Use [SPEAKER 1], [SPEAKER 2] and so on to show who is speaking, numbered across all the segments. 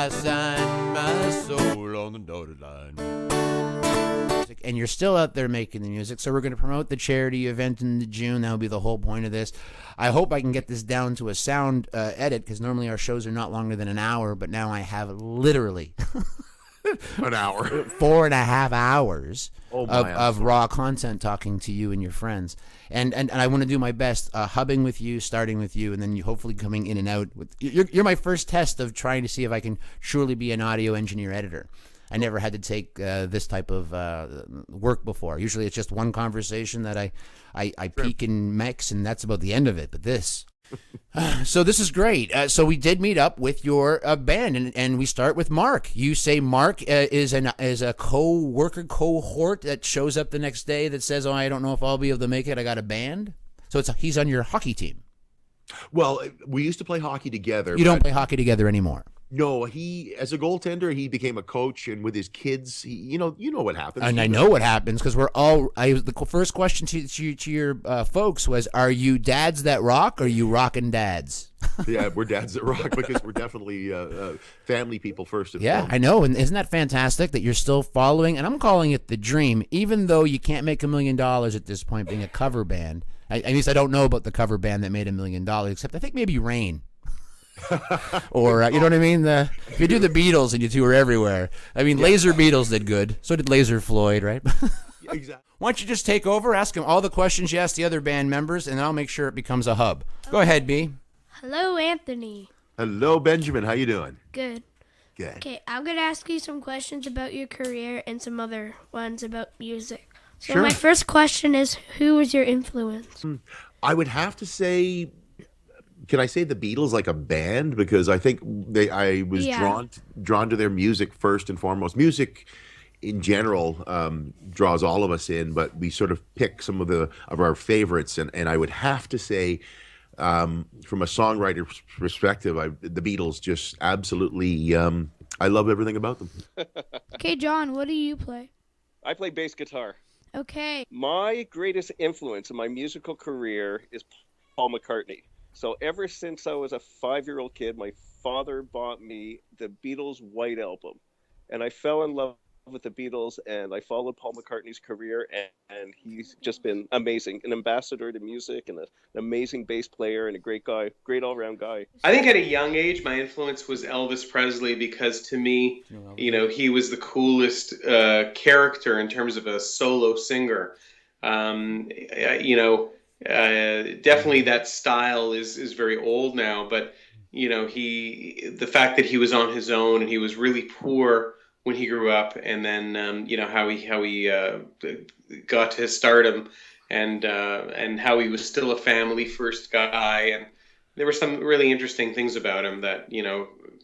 [SPEAKER 1] I signed my soul on the dotted line. And you're still out there making the music, so we're going to promote the charity event in June. That'll be the whole point of this. I hope I can get this down to a sound edit, because normally our shows are not longer than an hour, but now I have literally
[SPEAKER 2] an hour,
[SPEAKER 1] 4.5 hours of raw content talking to you and your friends. And I want to do my best hubbing with you, starting with you, and then you hopefully coming in and out. You're my first test of trying to see if I can truly be an audio engineer editor. I never had to take this type of work before. Usually it's just one conversation that I peek and mix, and that's about the end of it. But this. So this is great. So we did meet up with your band, and we start with Mark. You say Mark is a co-worker cohort that shows up the next day that says, "Oh, I don't know if I'll be able to make it. I got a band." So he's on your hockey team.
[SPEAKER 2] Well, we used to play hockey together.
[SPEAKER 1] You don't play hockey together anymore.
[SPEAKER 2] No, he, as a goaltender, he became a coach, and with his kids, you know what happens.
[SPEAKER 1] And I know what happens, because the first question to your folks was, are you dads that rock, or are you rockin' dads?
[SPEAKER 2] Yeah, we're dads that rock, because we're definitely family people first and foremost.
[SPEAKER 1] I know, and isn't that fantastic that you're still following, and I'm calling it the dream, even though you can't make $1 million at this point being a cover band. At least I don't know about the cover band that made $1 million, except I think maybe Rain. Or you know what I mean? If you do the Beatles and you tour everywhere, I mean, Laser Beatles did good. So did Laser Floyd, right?
[SPEAKER 2] Exactly.
[SPEAKER 1] Why don't you just take over, ask them all the questions you asked the other band members, and then I'll make sure it becomes a hub. Okay. Go ahead, B.
[SPEAKER 3] Hello, Anthony.
[SPEAKER 2] Hello, Benjamin. How you doing?
[SPEAKER 3] Good.
[SPEAKER 2] Good.
[SPEAKER 3] Okay, I'm gonna ask you some questions about your career and some other ones about music. So
[SPEAKER 2] Sure.
[SPEAKER 3] my first question is, who was your influence?
[SPEAKER 2] I would have to say, can I say the Beatles like a band? Because I think I was drawn to their music first and foremost. Music in general draws all of us in, but we sort of pick some of our favorites. And I would have to say, from a songwriter's perspective, the Beatles just absolutely, I love everything about them.
[SPEAKER 3] Okay, John, what do you play?
[SPEAKER 4] I play bass guitar.
[SPEAKER 3] Okay.
[SPEAKER 4] My greatest influence in my musical career is Paul McCartney. So ever since I was a 5-year-old kid, my father bought me the Beatles' White Album. And I fell in love with the Beatles, and I followed Paul McCartney's career, and he's just been amazing. An ambassador to music, and an amazing bass player, and a great guy, great all-around guy.
[SPEAKER 5] I think at a young age, my influence was Elvis Presley, because to me, he was the coolest character in terms of a solo singer. Definitely that style is very old now, but the fact that he was on his own and he was really poor when he grew up, and then how he got to his stardom, and how he was still a family first guy, and there were some really interesting things about him that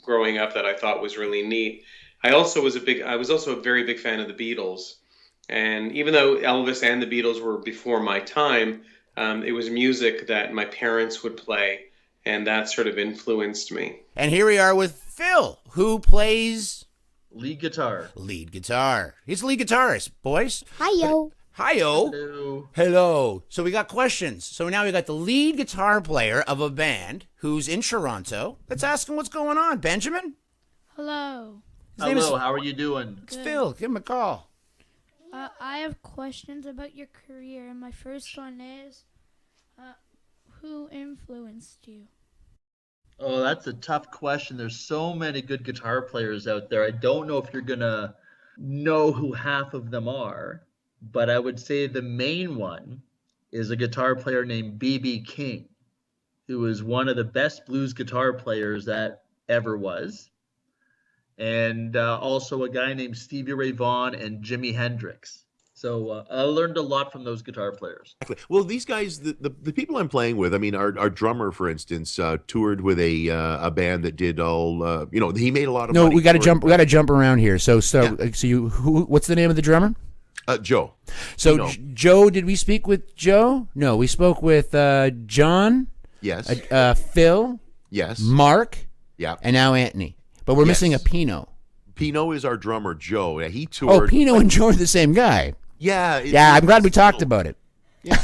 [SPEAKER 5] growing up that I thought was really neat. I was also a very big fan of the Beatles, and even though Elvis and the Beatles were before my time, it was music that my parents would play, and that sort of influenced me.
[SPEAKER 1] And here we are with Phil, who plays
[SPEAKER 6] lead guitar.
[SPEAKER 1] He's a lead guitarist, boys.
[SPEAKER 3] Hi-yo.
[SPEAKER 1] Hi-yo. Hello. So we got questions. So now we got the lead guitar player of a band who's in Toronto. Let's ask him what's going on. Benjamin?
[SPEAKER 3] Hello.
[SPEAKER 6] Hello, how are you doing?
[SPEAKER 1] It's Phil. Give him a call.
[SPEAKER 3] I have questions about your career, and my first one is, who influenced you?
[SPEAKER 6] Oh, that's a tough question. There's so many good guitar players out there. I don't know if you're going to know who half of them are, but I would say the main one is a guitar player named B.B. King, who is one of the best blues guitar players that ever was. And also a guy named Stevie Ray Vaughan and Jimi Hendrix. So I learned a lot from those guitar players.
[SPEAKER 2] Well, these guys, the people I'm playing with, I mean, our drummer, for instance, toured with a band that did all, he made a lot of money.
[SPEAKER 1] No, we got to jump. We got to jump around here. So what's the name of the drummer?
[SPEAKER 2] Joe.
[SPEAKER 1] So Joe, did we speak with Joe? No, we spoke with John.
[SPEAKER 2] Yes.
[SPEAKER 1] Phil.
[SPEAKER 2] Yes.
[SPEAKER 1] Mark.
[SPEAKER 2] Yeah.
[SPEAKER 1] And now Anthony. But we're missing a Pino.
[SPEAKER 2] Pino is our drummer, Joe. Yeah, he toured.
[SPEAKER 1] Oh, Pino and Joe are the same guy.
[SPEAKER 2] Yeah.
[SPEAKER 1] I'm glad we talked about it.
[SPEAKER 2] Yeah.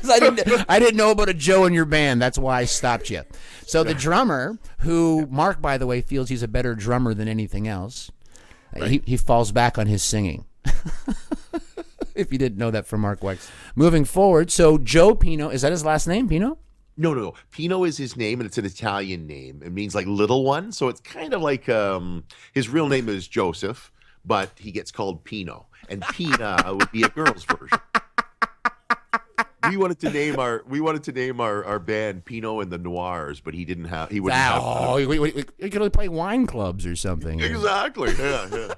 [SPEAKER 1] Because I didn't know about a Joe in your band. That's why I stopped you. So the drummer, who Mark, by the way, feels he's a better drummer than anything else, he falls back on his singing. If you didn't know that from Mark Wex. Moving forward, so Joe Pino, is that his last name, Pino?
[SPEAKER 2] No. Pino is his name, and it's an Italian name. It means like little one. So it's kind of like his real name is Joseph, but he gets called Pino. And Pina would be a girl's version. We wanted to name our band Pino and the Noirs, but he wouldn't have.
[SPEAKER 1] We could only play wine clubs or something.
[SPEAKER 2] Exactly. Yeah.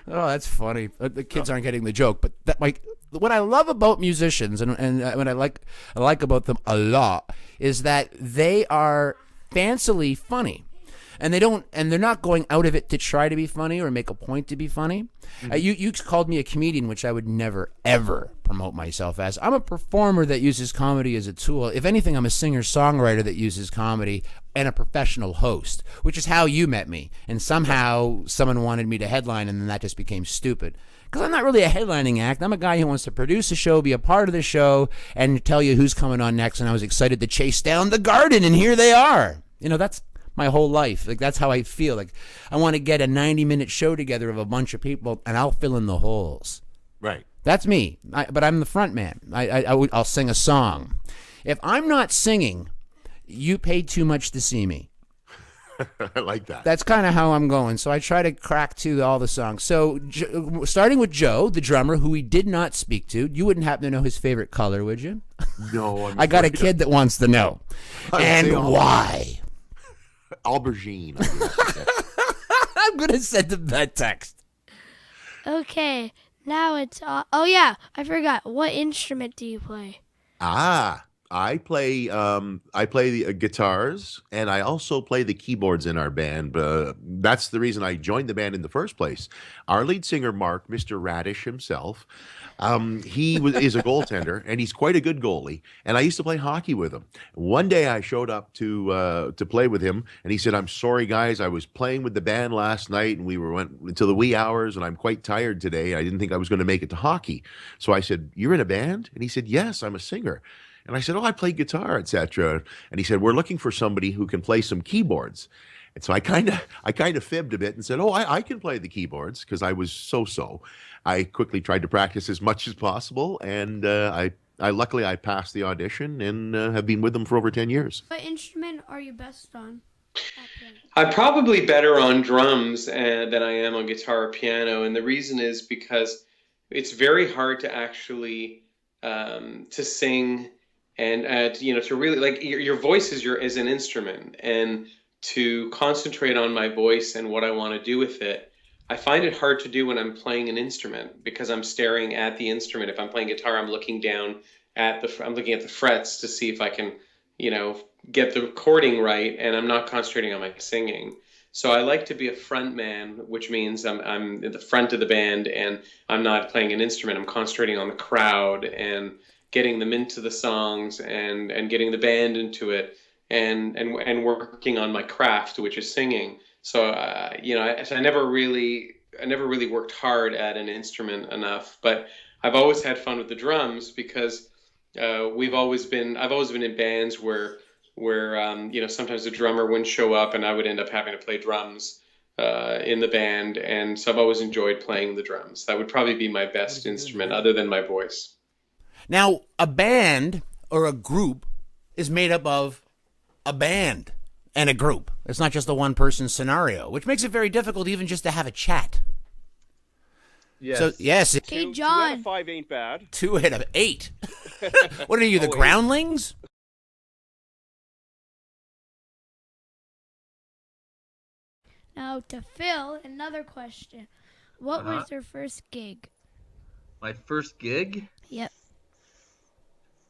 [SPEAKER 1] Oh, that's funny. The kids aren't getting the joke, but what I love about musicians and what I like about them a lot is that they are fancily funny. And they're not going out of it to try to be funny or make a point to be funny. Mm-hmm. You called me a comedian, which I would never, ever promote myself as. I'm a performer that uses comedy as a tool. If anything, I'm a singer-songwriter that uses comedy and a professional host, which is how you met me. And somehow someone wanted me to headline, and then that just became stupid. Because I'm not really a headlining act. I'm a guy who wants to produce a show, be a part of the show, and tell you who's coming on next. And I was excited to chase down the Garden, and here they are. That's my whole life. Like, that's how I feel. Like, I want to get a 90-minute show together of a bunch of people, and I'll fill in the holes.
[SPEAKER 2] Right.
[SPEAKER 1] That's me. But I'm the front man. I'll sing a song. If I'm not singing, you paid too much to see me.
[SPEAKER 2] I like that.
[SPEAKER 1] That's kind of how I'm going. So I try to crack to all the songs. So starting with Joe, the drummer, who we did not speak to. You wouldn't happen to know his favorite color, would you?
[SPEAKER 2] No.
[SPEAKER 1] I got a kid that wants to know. And why?
[SPEAKER 2] Aubergine.
[SPEAKER 1] I'm going to send him that text.
[SPEAKER 3] Okay, now it's... oh, yeah, I forgot. What instrument do you play?
[SPEAKER 2] I play the guitars, and I also play the keyboards in our band. That's the reason I joined the band in the first place. Our lead singer, Mark, Mr. Radish himself, is a goaltender, and he's quite a good goalie. And I used to play hockey with him. One day I showed up to play with him, and he said, "I'm sorry, guys. I was playing with the band last night, and we went until the wee hours, and I'm quite tired today. I didn't think I was going to make it to hockey." So I said, "You're in a band?" And he said, "Yes, I'm a singer." And I said, "Oh, I play guitar, etc." And he said, "We're looking for somebody who can play some keyboards." And so I kind of fibbed a bit and said, "Oh, I can play the keyboards," because I was so. I quickly tried to practice as much as possible, and I luckily I passed the audition and have been with them for over 10 years.
[SPEAKER 3] What instrument are you best on?
[SPEAKER 5] I'm probably better on drums than I am on guitar or piano, and the reason is because it's very hard to actually to sing. And to really, like, your voice is an instrument, and to concentrate on my voice and what I want to do with it, I find it hard to do when I'm playing an instrument because I'm staring at the instrument. If I'm playing guitar, I'm looking at the frets to see if I can, get the chording right, and I'm not concentrating on my singing. So I like to be a front man, which means I'm in the front of the band and I'm not playing an instrument. I'm concentrating on the crowd and getting them into the songs and getting the band into it and working on my craft, which is singing. So I never really worked hard at an instrument enough, but I've always had fun with the drums because I've always been in bands where sometimes the drummer wouldn't show up and I would end up having to play drums in the band, and so I've always enjoyed playing the drums. That would probably be my best instrument other than my voice.
[SPEAKER 1] Now, a band or a group is made up of a band and a group. It's not just a one-person scenario, which makes it very difficult even just to have a chat.
[SPEAKER 6] Yes.
[SPEAKER 1] So, yes.
[SPEAKER 3] Hey, John.
[SPEAKER 4] 2 out of 5 ain't bad.
[SPEAKER 1] 2 out of 8. What are you, the groundlings?
[SPEAKER 3] Now, to Phil, another question. What was your first gig?
[SPEAKER 6] My first gig?
[SPEAKER 3] Yep.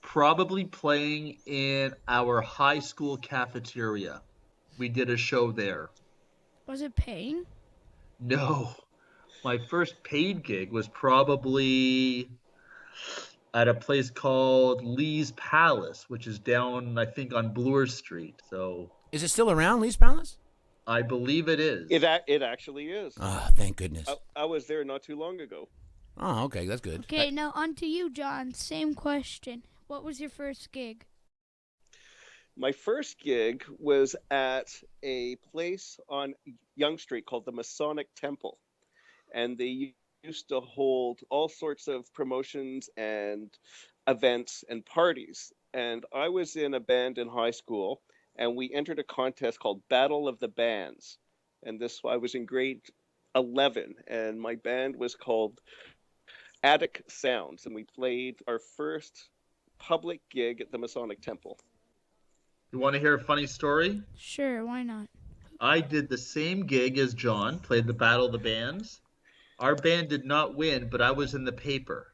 [SPEAKER 6] Probably playing in our high school cafeteria. We did a show there.
[SPEAKER 3] Was it paying?
[SPEAKER 6] No. My first paid gig was probably at a place called Lee's Palace, which is down, I think, on Bloor Street. So,
[SPEAKER 1] is it still around, Lee's Palace?
[SPEAKER 6] I believe it is.
[SPEAKER 4] It actually is.
[SPEAKER 1] Oh, thank goodness.
[SPEAKER 4] I was there not too long ago.
[SPEAKER 1] Oh, okay, that's good.
[SPEAKER 3] Okay, now on to you, John. Same question. what was your first gig?
[SPEAKER 4] My first gig was at a place on Yonge Street called the Masonic Temple, and they used to hold all sorts of promotions and events and parties. And I was in a band in high school, and we entered a contest called Battle of the Bands. And this, I was in grade 11, and my band was called Attic Sounds, and we played our first public gig at the Masonic Temple.
[SPEAKER 6] You want to hear a funny story?
[SPEAKER 3] Sure, why not?
[SPEAKER 6] I did the same gig as John, played the Battle of the Bands. Our band did not win, but I was in the paper.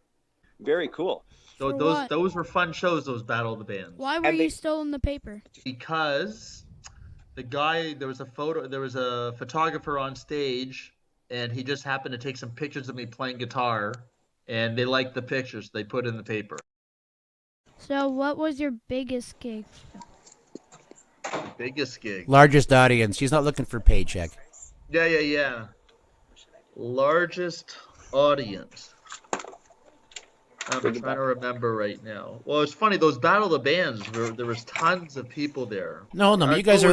[SPEAKER 4] Very cool.
[SPEAKER 6] So
[SPEAKER 3] For
[SPEAKER 6] those
[SPEAKER 3] what?
[SPEAKER 6] those were fun shows, those Battle of the Bands.
[SPEAKER 3] Why were you still in the paper?
[SPEAKER 6] Because there was a photographer on stage, and he just happened to take some pictures of me playing guitar, and they liked the pictures. They put in the paper.
[SPEAKER 3] So what was your biggest gig?
[SPEAKER 6] Biggest gig.
[SPEAKER 1] Largest audience. She's not looking for paycheck.
[SPEAKER 6] Yeah. Largest audience. I'm trying to remember right now. Well, it's funny, those Battle of the Bands, there was tons of people there.
[SPEAKER 1] No, you guys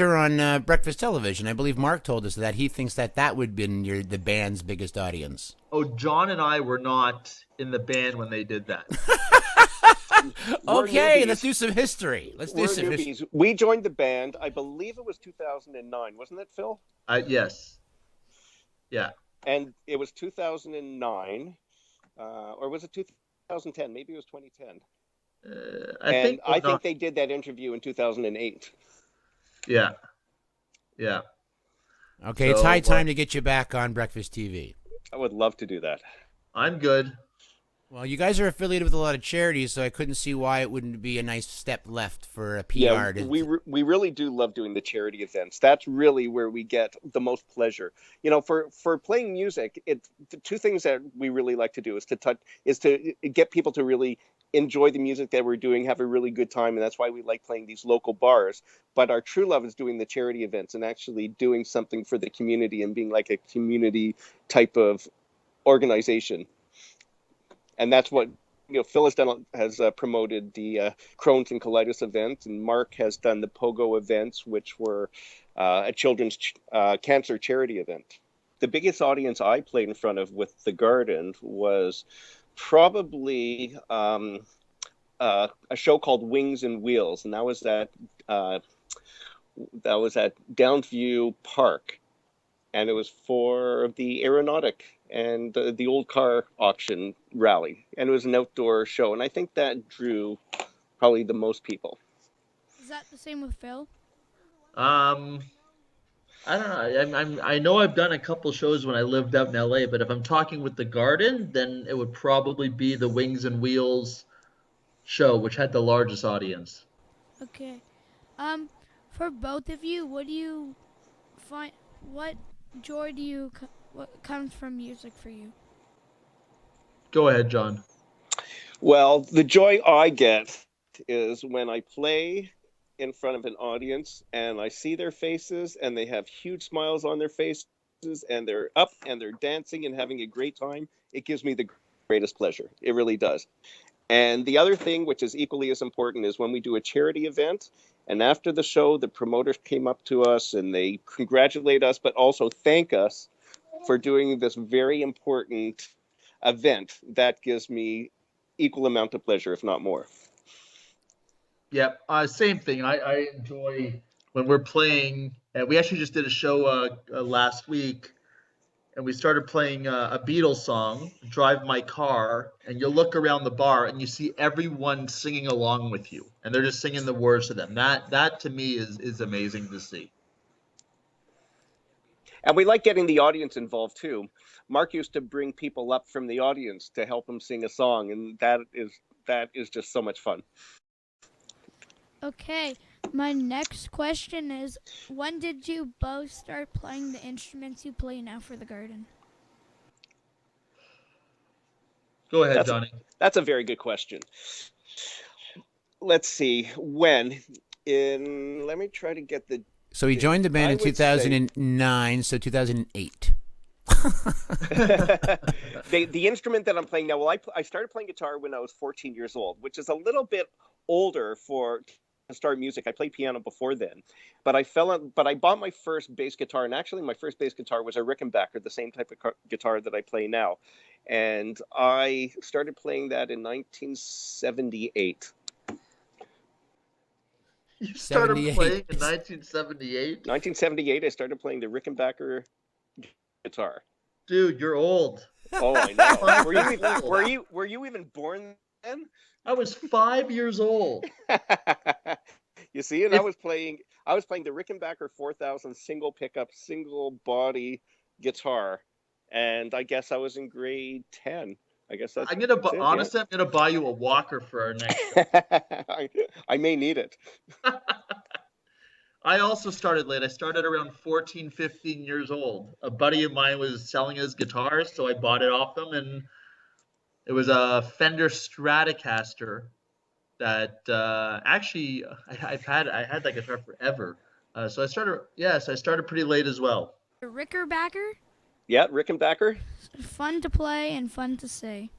[SPEAKER 1] are on breakfast television. I believe Mark told us that he thinks that would have been the band's biggest audience.
[SPEAKER 6] Oh, John and I were not in the band when they did that.
[SPEAKER 1] Okay, let's do some history.
[SPEAKER 4] We joined the band, I believe it was 2009, wasn't it, Phil?
[SPEAKER 6] Yes. Yeah.
[SPEAKER 4] And it was 2009, or was it 2010? Maybe it was 2010. I think they did that interview in 2008.
[SPEAKER 6] Yeah.
[SPEAKER 1] Okay, it's high time to get you back on Breakfast TV.
[SPEAKER 4] I would love to do that.
[SPEAKER 6] I'm good.
[SPEAKER 1] Well, you guys are affiliated with a lot of charities, so I couldn't see why it wouldn't be a nice step left for a PR.
[SPEAKER 4] Yeah, we really do love doing the charity events. That's really where we get the most pleasure. You know, for playing music, the two things that we really like to do is to get people to really enjoy the music that we're doing, have a really good time, and that's why we like playing these local bars. But our true love is doing the charity events and actually doing something for the community and being like a community type of organization. And that's what, Phil has promoted the Crohn's and colitis event, and Mark has done the Pogo events, which were a children's cancer charity event. The biggest audience I played in front of with the Garden was probably a show called Wings and Wheels, and that was at Downsview Park, and it was for the aeronautic and the old car auction rally, and it was an outdoor show, and I think that drew probably the most people.
[SPEAKER 3] Is that the same with Phil?
[SPEAKER 6] I don't know. I know I've done a couple shows when I lived out in LA, but if I'm talking with the Garden, then it would probably be the Wings and Wheels show, which had the largest audience.
[SPEAKER 3] Okay. For both of you, what do you find? What joy what comes from music for you?
[SPEAKER 6] Go ahead, John.
[SPEAKER 4] Well, the joy I get is when I play in front of an audience and I see their faces and they have huge smiles on their faces and they're up and they're dancing and having a great time. It gives me the greatest pleasure. It really does. And the other thing, which is equally as important, is when we do a charity event, and after the show, the promoters came up to us and they congratulate us, but also thank us for doing this very important event. That gives me equal amount of pleasure, if not more.
[SPEAKER 6] Yep, same thing. I enjoy when we're playing, and we actually just did a show last week, and we started playing a Beatles song, Drive My Car, and you look around the bar and you see everyone singing along with you, and they're just singing the words to them. That to me is amazing to see.
[SPEAKER 4] And we like getting the audience involved too. Mark used to bring people up from the audience to help him sing a song, and that is just so much fun.
[SPEAKER 3] Okay, my next question is, when did you both start playing the instruments you play now for the Garden?
[SPEAKER 6] Go ahead, Johnny.
[SPEAKER 4] That's a very good question. Let's see, let me try to get the...
[SPEAKER 1] So he joined the band in 2009, so 2008.
[SPEAKER 4] The instrument that I'm playing now, well, I started playing guitar when I was 14 years old, which is a little bit older for to start music. I played piano before then, but I bought my first bass guitar, and actually my first bass guitar was a Rickenbacker, the same type of guitar that I play now, and I started playing that in 1978.
[SPEAKER 6] You started
[SPEAKER 1] 78.
[SPEAKER 6] playing in 1978?
[SPEAKER 4] 1978, I started playing the Rickenbacker guitar.
[SPEAKER 6] Dude, you're old.
[SPEAKER 4] Oh, I know.
[SPEAKER 6] 5 years old.
[SPEAKER 4] Were you even born then?
[SPEAKER 6] I was 5 years old.
[SPEAKER 4] You see, and
[SPEAKER 6] If
[SPEAKER 4] I was playing the Rickenbacker 4000 single pickup, single body guitar, and I guess I was in grade 10. I guess that's it.
[SPEAKER 6] honestly, I'm gonna buy you a walker for our next show.
[SPEAKER 4] Yeah. I may need it.
[SPEAKER 6] I also started late. I started around 14, 15 years old. A buddy of mine was selling his guitars, so I bought it off him, and it was a Fender Stratocaster that actually I had that guitar forever. So I started pretty late as well.
[SPEAKER 3] Rickerbacker,
[SPEAKER 4] Yeah, Rickenbacker.
[SPEAKER 3] fun to play and fun to say.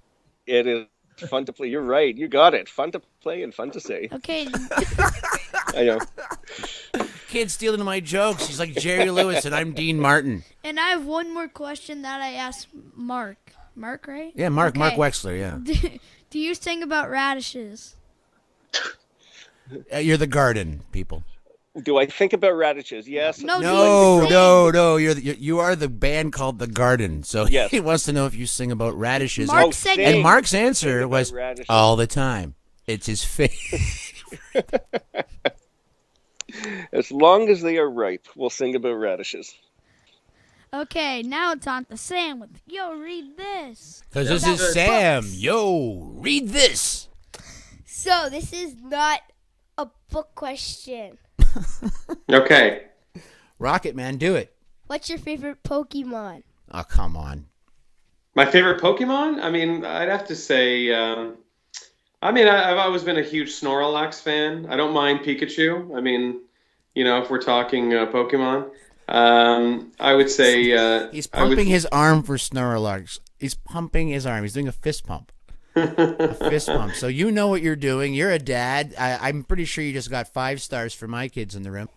[SPEAKER 4] It is fun to play. You're right. You got it. Fun to play and fun to say.
[SPEAKER 3] Okay,
[SPEAKER 4] I know.
[SPEAKER 1] Kid stealing my jokes. He's like Jerry Lewis, and I'm Dean Martin.
[SPEAKER 3] and I have one more question that I asked Mark. Mark, right?
[SPEAKER 1] Yeah, Mark
[SPEAKER 3] Okay.
[SPEAKER 1] Wexler, yeah.
[SPEAKER 3] Do you sing about radishes?
[SPEAKER 1] You're the garden, people.
[SPEAKER 4] Do I think about radishes? Yes.
[SPEAKER 3] No,
[SPEAKER 1] No. You are the band called The Garden. So
[SPEAKER 4] Yes.
[SPEAKER 1] he wants to know if you sing about radishes.
[SPEAKER 3] Mark
[SPEAKER 4] Oh,
[SPEAKER 3] said
[SPEAKER 4] sing.
[SPEAKER 1] And Mark's answer
[SPEAKER 4] Sing about
[SPEAKER 1] was
[SPEAKER 4] radishes.
[SPEAKER 1] all the time. It's his favorite.
[SPEAKER 4] As long as they are ripe, we'll sing about radishes.
[SPEAKER 3] Okay, now it's on to Sam with Yo, read this.
[SPEAKER 1] Because this
[SPEAKER 3] About
[SPEAKER 1] is Sam.
[SPEAKER 3] books.
[SPEAKER 1] Yo, read this.
[SPEAKER 7] So this is not a book question.
[SPEAKER 5] Okay.
[SPEAKER 1] Rocket Man, do it.
[SPEAKER 7] What's your favorite Pokemon?
[SPEAKER 1] Oh, come on.
[SPEAKER 5] My favorite Pokemon? I mean, I'd have to say, I've always been a huge Snorlax fan. I don't mind Pikachu. I mean, if we're talking Pokemon, I would say
[SPEAKER 1] He's pumping his arm for Snorlax. He's pumping his arm. He's doing a fist pump. A fist pump. So you know what you're doing. You're a dad. I'm pretty sure you just got 5 stars for my kids in the room.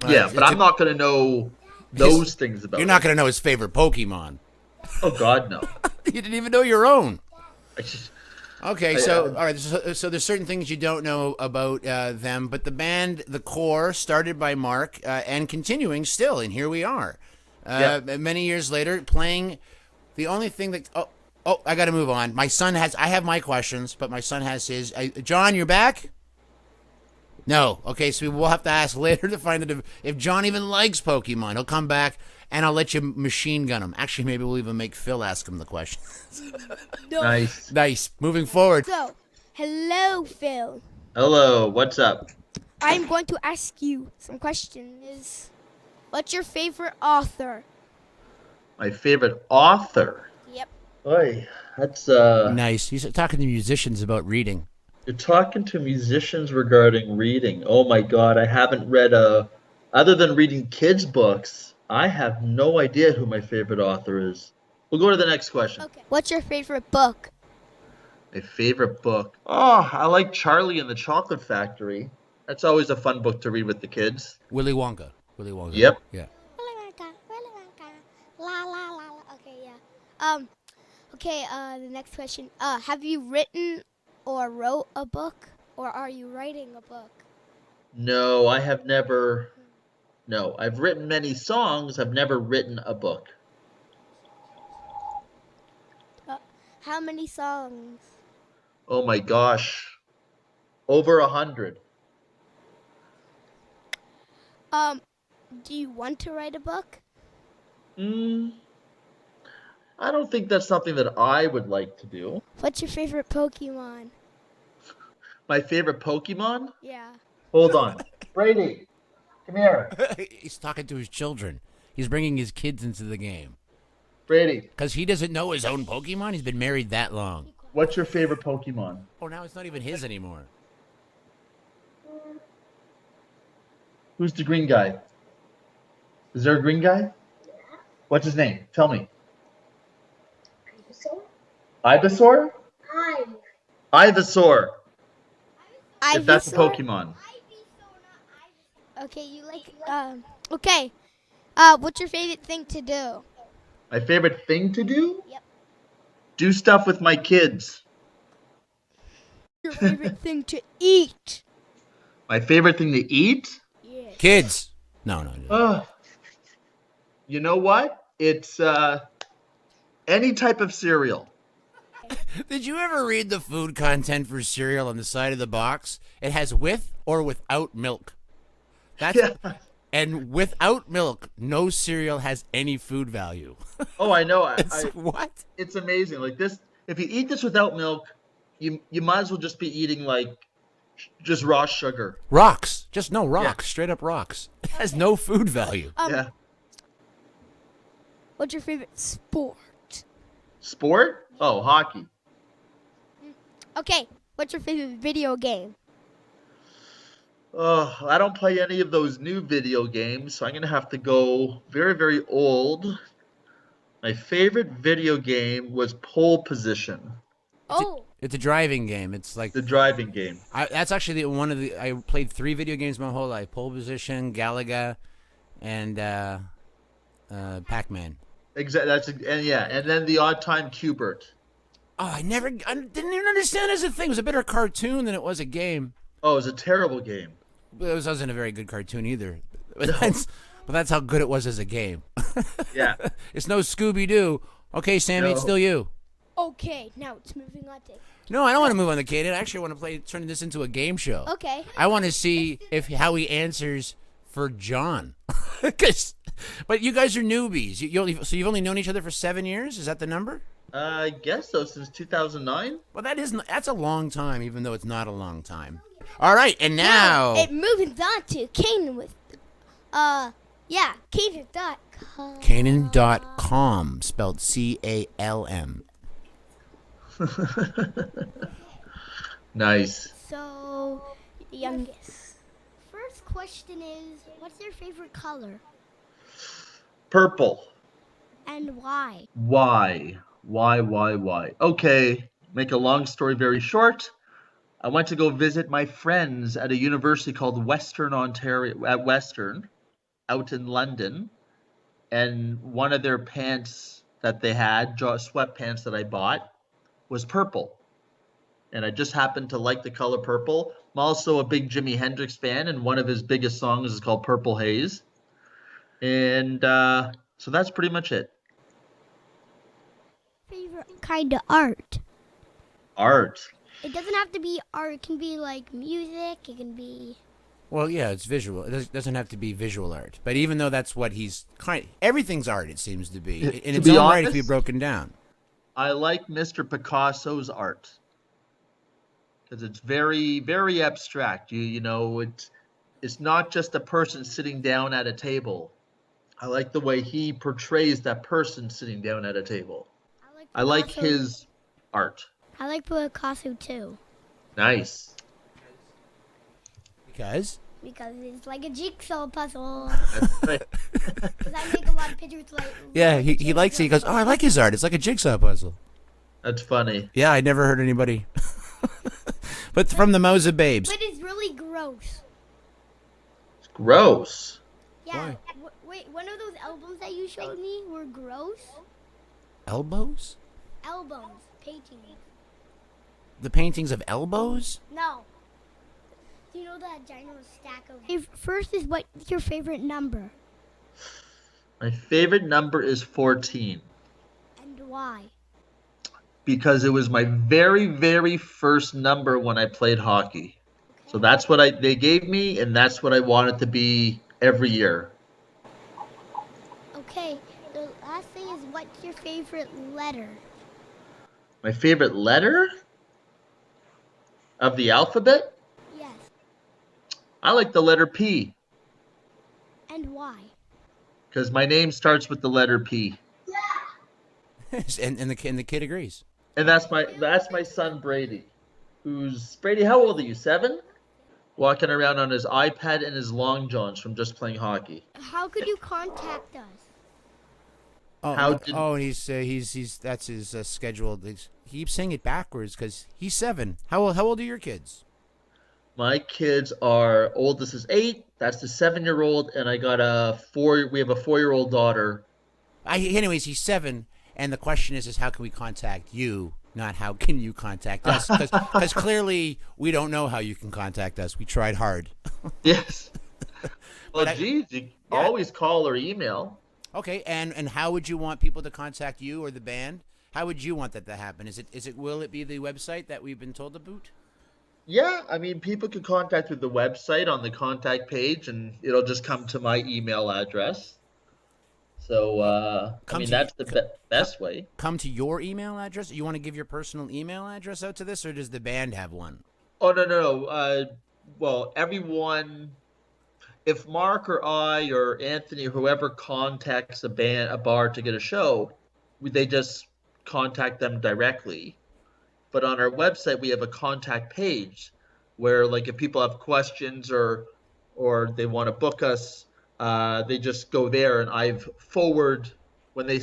[SPEAKER 6] Yeah, but I'm not gonna know those things about.
[SPEAKER 1] You're not going to know his favorite Pokemon.
[SPEAKER 6] Oh God, no.
[SPEAKER 1] You didn't even know your own.
[SPEAKER 6] I just,
[SPEAKER 1] Okay, so all right, so there's certain things you don't know about them, but the band, the core, started by Mark and continuing still, and here we are, many years later, playing. The only thing that I got to move on. My son has. I have my questions, but my son has his. John, you're back? No. Okay, so we'll have to ask later to find out if John even likes Pokemon. He'll come back, and I'll let you machine gun him. Actually, maybe we'll even make Phil ask him the question.
[SPEAKER 6] nice.
[SPEAKER 1] Nice. Moving forward.
[SPEAKER 7] So, hello, Phil.
[SPEAKER 6] Hello, what's up?
[SPEAKER 7] I'm going to ask you some questions. What's your favorite author?
[SPEAKER 6] My favorite author.
[SPEAKER 7] Yep.
[SPEAKER 6] Oy, that's
[SPEAKER 1] Nice. He's talking to musicians about reading.
[SPEAKER 6] You're talking to musicians regarding reading. Oh my God, I haven't read other than reading kids' books, I have no idea who my favorite author is. We'll go to the next question.
[SPEAKER 7] Okay. What's your favorite book?
[SPEAKER 6] My favorite book. Oh, I like Charlie and the Chocolate Factory. That's always a fun book to read with the kids.
[SPEAKER 1] Willy Wonka. Willy Wonka.
[SPEAKER 6] Yep.
[SPEAKER 1] Yeah.
[SPEAKER 7] La la la la. Okay, yeah. Okay, the next question. Have you written or wrote a book, or are you writing a book?
[SPEAKER 6] No, I have never. No, I've written many songs. I've never written a book.
[SPEAKER 7] How many songs?
[SPEAKER 6] Oh my gosh, over 100.
[SPEAKER 7] Do you want to write a book?
[SPEAKER 6] I don't think that's something that I would like to do.
[SPEAKER 7] What's your favorite Pokemon?
[SPEAKER 6] My favorite Pokemon?
[SPEAKER 7] Yeah.
[SPEAKER 6] Hold on. Brady, come here.
[SPEAKER 1] He's talking to his children. He's bringing his kids into the game.
[SPEAKER 6] Brady,
[SPEAKER 1] Because he doesn't know his own Pokemon. He's been married that long.
[SPEAKER 6] what's your favorite Pokemon?
[SPEAKER 1] Oh, now it's not even his anymore.
[SPEAKER 6] Who's the green guy? Is there a green guy? What's his name? Tell me. Ivysaur? Ivysaur. If that's a
[SPEAKER 7] Ivysaur?
[SPEAKER 6] Pokemon.
[SPEAKER 7] Okay, you like okay. What's your favorite thing to do?
[SPEAKER 6] My favorite thing to do?
[SPEAKER 7] Yep.
[SPEAKER 6] Do stuff with my kids.
[SPEAKER 7] Your favorite thing to eat?
[SPEAKER 6] My favorite thing to eat?
[SPEAKER 7] Yes.
[SPEAKER 1] Kids. No.
[SPEAKER 6] You know what? It's any type of cereal.
[SPEAKER 1] Did you ever read the food content for cereal on the side of the box? It has with or without milk. That's
[SPEAKER 6] Yeah.
[SPEAKER 1] And without milk, no cereal has any food value.
[SPEAKER 6] Oh, I know.
[SPEAKER 1] What?
[SPEAKER 6] It's amazing. Like this, if you eat this without milk, you might as well just be eating like just raw sugar.
[SPEAKER 1] Rocks. Just no rocks.
[SPEAKER 6] Yeah.
[SPEAKER 1] Straight up rocks. It has no food value.
[SPEAKER 6] Yeah.
[SPEAKER 7] What's your favorite sport?
[SPEAKER 6] Sport? Oh, hockey.
[SPEAKER 7] Okay, what's your favorite video game?
[SPEAKER 6] Oh, I don't play any of those new video games, so I'm gonna have to go very, very old. My favorite video game was Pole Position,
[SPEAKER 1] It's a driving game. It's like
[SPEAKER 6] the driving game.
[SPEAKER 1] that's actually I played 3 video games my whole life: Pole Position, Galaga, and Pac-Man.
[SPEAKER 6] Exactly. And then the Odd Time Cubert.
[SPEAKER 1] Oh, I didn't even understand it as a thing. It was a better cartoon than it was a game.
[SPEAKER 6] Oh, it was a terrible game.
[SPEAKER 1] It wasn't a very good cartoon either. But that's how good it was as a game.
[SPEAKER 6] Yeah.
[SPEAKER 1] It's no Scooby-Doo. Okay, Sammy,
[SPEAKER 6] No.
[SPEAKER 1] it's still you.
[SPEAKER 7] Okay, now it's moving on to.
[SPEAKER 1] No, I don't want to move on to Kaden. I actually want to turn this into a game show.
[SPEAKER 7] Okay.
[SPEAKER 1] I want to see how he answers for John. But you guys are newbies. So you've only known each other for 7 years? Is that the number?
[SPEAKER 6] I guess so, since 2009.
[SPEAKER 1] Well, that's a long time, even though it's not a long time. All right, and now
[SPEAKER 7] it moving on to Kanan with, Kanan.com.
[SPEAKER 1] Kanan.com, spelled CALM.
[SPEAKER 6] Nice.
[SPEAKER 7] So, youngest. First question is, what's your favorite color?
[SPEAKER 6] Purple.
[SPEAKER 7] And why?
[SPEAKER 6] Why? Why? Okay, make a long story very short. I went to go visit my friends at a university called Western Ontario, at Western, out in London. And one of their pants that they had, sweatpants that I bought, was purple. And I just happened to like the color purple. I'm also a big Jimi Hendrix fan, and one of his biggest songs is called Purple Haze. And so that's pretty much it.
[SPEAKER 7] Favorite kind of art?
[SPEAKER 6] Art.
[SPEAKER 7] It doesn't have to be art. It can be like music. It can be.
[SPEAKER 1] Well, yeah, it's visual. It doesn't have to be visual art. But even though that's what everything's art, it seems to be. In its own right, it can be broken down.
[SPEAKER 6] I like Mr. Picasso's art because it's very, very abstract. You know, it's not just a person sitting down at a table. I like the way he portrays that person sitting down at a table. I like his art.
[SPEAKER 7] I like Picasso too.
[SPEAKER 6] Nice.
[SPEAKER 1] Because
[SPEAKER 7] it's like a jigsaw puzzle.
[SPEAKER 6] That's right.
[SPEAKER 7] Because I make a lot of pictures like.
[SPEAKER 1] yeah, he likes it. He goes, "Oh, I like his art. It's like a jigsaw puzzle."
[SPEAKER 6] That's funny.
[SPEAKER 1] Yeah, I never heard anybody. But from the Moza Babes.
[SPEAKER 7] But it's really gross.
[SPEAKER 6] It's gross.
[SPEAKER 7] Yeah. Wait, one of those albums that you showed me were gross.
[SPEAKER 1] Elbows?
[SPEAKER 7] Albums, paintings.
[SPEAKER 1] The paintings of elbows?
[SPEAKER 7] No. Do you know that ginormous stack of? First is what's your favorite number?
[SPEAKER 6] My favorite number is 14.
[SPEAKER 7] And why?
[SPEAKER 6] Because it was my very, very first number when I played hockey. Okay. So that's what they gave me, and that's what I wanted to be every year.
[SPEAKER 7] Okay, the last thing is what's your favorite letter?
[SPEAKER 6] My favorite letter of the alphabet?
[SPEAKER 7] Yes.
[SPEAKER 6] I like the letter P.
[SPEAKER 7] And why?
[SPEAKER 6] Because my name starts with the letter P.
[SPEAKER 1] and the kid agrees.
[SPEAKER 6] And that's my son Brady. Brady, how old are you? 7? Walking around on his iPad and his long johns from just playing hockey.
[SPEAKER 7] How could you contact us?
[SPEAKER 1] He's that's his schedule. He keeps saying it backwards because he's 7. How old are your kids?
[SPEAKER 6] My kids are, oldest is 8. That's the 7-year-old, and I got a 4. We have a 4-year-old daughter.
[SPEAKER 1] Anyways, he's 7, and the question is how can we contact you? Not how can you contact us? Because clearly we don't know how you can contact us. We tried hard.
[SPEAKER 6] Yes. Well, geez, you always call or email.
[SPEAKER 1] Okay, and how would you want people to contact you or the band? How would you want that to happen? Will it be the website that we've been told about?
[SPEAKER 6] Yeah, I mean, people can contact through the website on the contact page, and it'll just come to my email address. So, that's the best way.
[SPEAKER 1] Come to your email address? You want to give your personal email address out to this, or does the band have one?
[SPEAKER 6] Oh, no. Well, everyone, if Mark or I or Anthony or whoever contacts a bar to get a show, they just contact them directly. But on our website, we have a contact page where, like, if people have questions or they want to book us, they just go there, and when they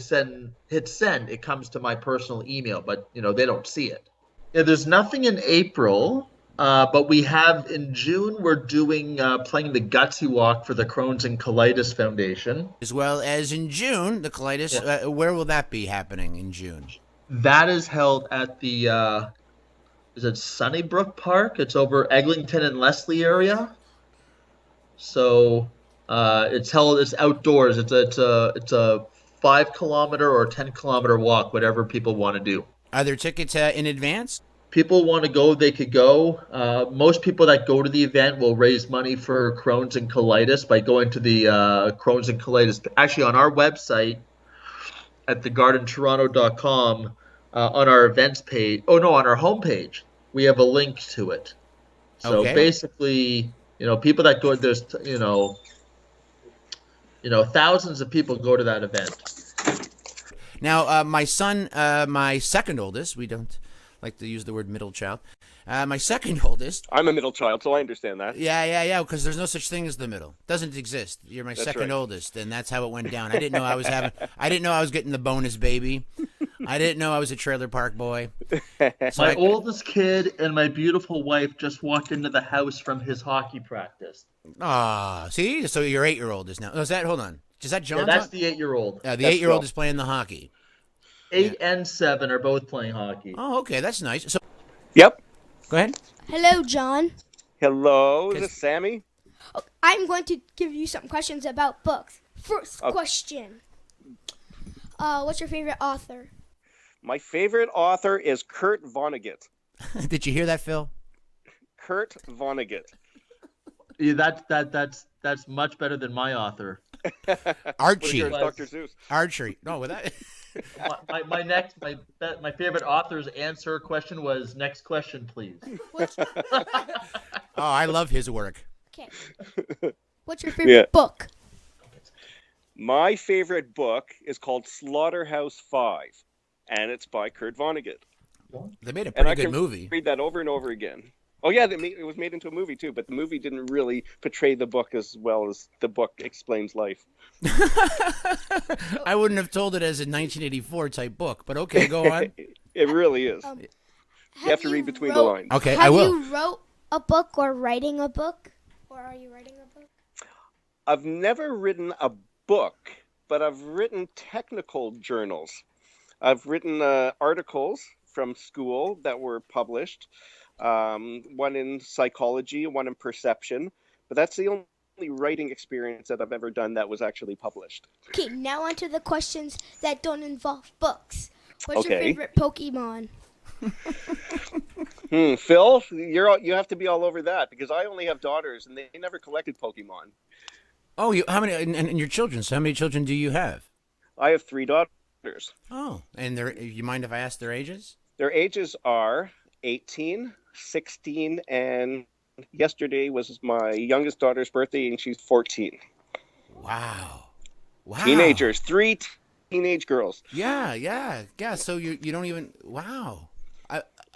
[SPEAKER 6] hit send, it comes to my personal email, but they don't see it. Yeah, there's nothing in April, but we have in June. We're doing playing the Gutsy Walk for the Crohn's and Colitis Foundation,
[SPEAKER 1] as well as in June the Colitis. Yeah. Where will that be happening in June? That
[SPEAKER 6] is held at the is it Sunnybrook Park? It's over Eglinton and Leslie area. So it's outdoors. It's a 5-kilometer or 10-kilometer walk, whatever people want to do.
[SPEAKER 1] Are there tickets in advance?
[SPEAKER 6] People want to go, they could go. Most people that go to the event will raise money for Crohn's and Colitis by going to the Crohn's and Colitis. Actually, on our website at thegardentoronto.com, on our events page, on our homepage, we have a link to it. So basically, people that go, there's, thousands of people go to that event.
[SPEAKER 1] Now, my son, my second oldest, we don't like to use the word middle child. My second oldest.
[SPEAKER 4] I'm a middle child, so I understand that.
[SPEAKER 1] Yeah, because there's no such thing as the middle. Doesn't exist. You're my second oldest, and that's how it went down. I didn't know I was getting the bonus baby. I didn't know I was a trailer park boy.
[SPEAKER 6] So my oldest kid and my beautiful wife just walked into the house from his hockey practice.
[SPEAKER 1] See? So your 8-year-old is now. Oh, hold on. Is that John?
[SPEAKER 6] Yeah, that's the 8-year-old.
[SPEAKER 1] The 8-year-old is playing the hockey.
[SPEAKER 6] 8 and 7 are both playing hockey.
[SPEAKER 1] Oh, okay. That's nice. So,
[SPEAKER 4] yep.
[SPEAKER 1] Go ahead.
[SPEAKER 3] Hello, John.
[SPEAKER 4] Hello. Is this Sammy?
[SPEAKER 3] Oh, I'm going to give you some questions about books. First question. What's your favorite author?
[SPEAKER 4] My favorite author is Kurt Vonnegut.
[SPEAKER 1] Did you hear that, Phil?
[SPEAKER 4] Kurt Vonnegut.
[SPEAKER 6] Yeah, that's much better than my author.
[SPEAKER 1] Archie.
[SPEAKER 4] Dr. Seuss.
[SPEAKER 1] Archery. No, with that.
[SPEAKER 6] my favorite author's answer question was, next question, please.
[SPEAKER 1] I love his work.
[SPEAKER 3] Okay. What's your favorite book?
[SPEAKER 4] My favorite book is called Slaughterhouse-Five, and it's by Kurt Vonnegut.
[SPEAKER 1] They made a pretty good movie.
[SPEAKER 4] Read that over and over again. Oh yeah, it was made into a movie too, but the movie didn't really portray the book as well as the book explains life.
[SPEAKER 1] I wouldn't have told it as a 1984 type book, but okay, go on.
[SPEAKER 4] It really is. You have to read between the lines.
[SPEAKER 1] Okay, I will.
[SPEAKER 7] Have you wrote a book or writing a book? Or are you writing a book?
[SPEAKER 4] I've never written a book, but I've written technical journals. I've written articles from school that were published. One in psychology, one in perception, but that's the only writing experience that I've ever done that was actually published.
[SPEAKER 7] Okay, now on to the questions that don't involve books. What's your favorite Pokemon?
[SPEAKER 4] Phil, you have to be all over that because I only have daughters and they never collected Pokemon.
[SPEAKER 1] Oh, how many? And your children? So how many children do you have?
[SPEAKER 4] I have 3 daughters.
[SPEAKER 1] Oh, and you mind if I ask their ages?
[SPEAKER 4] Their ages are 18, 16, and yesterday was my youngest daughter's birthday, and she's 14.
[SPEAKER 1] Wow.
[SPEAKER 4] Teenagers, 3 teenage girls.
[SPEAKER 1] Yeah. So you don't even. Wow.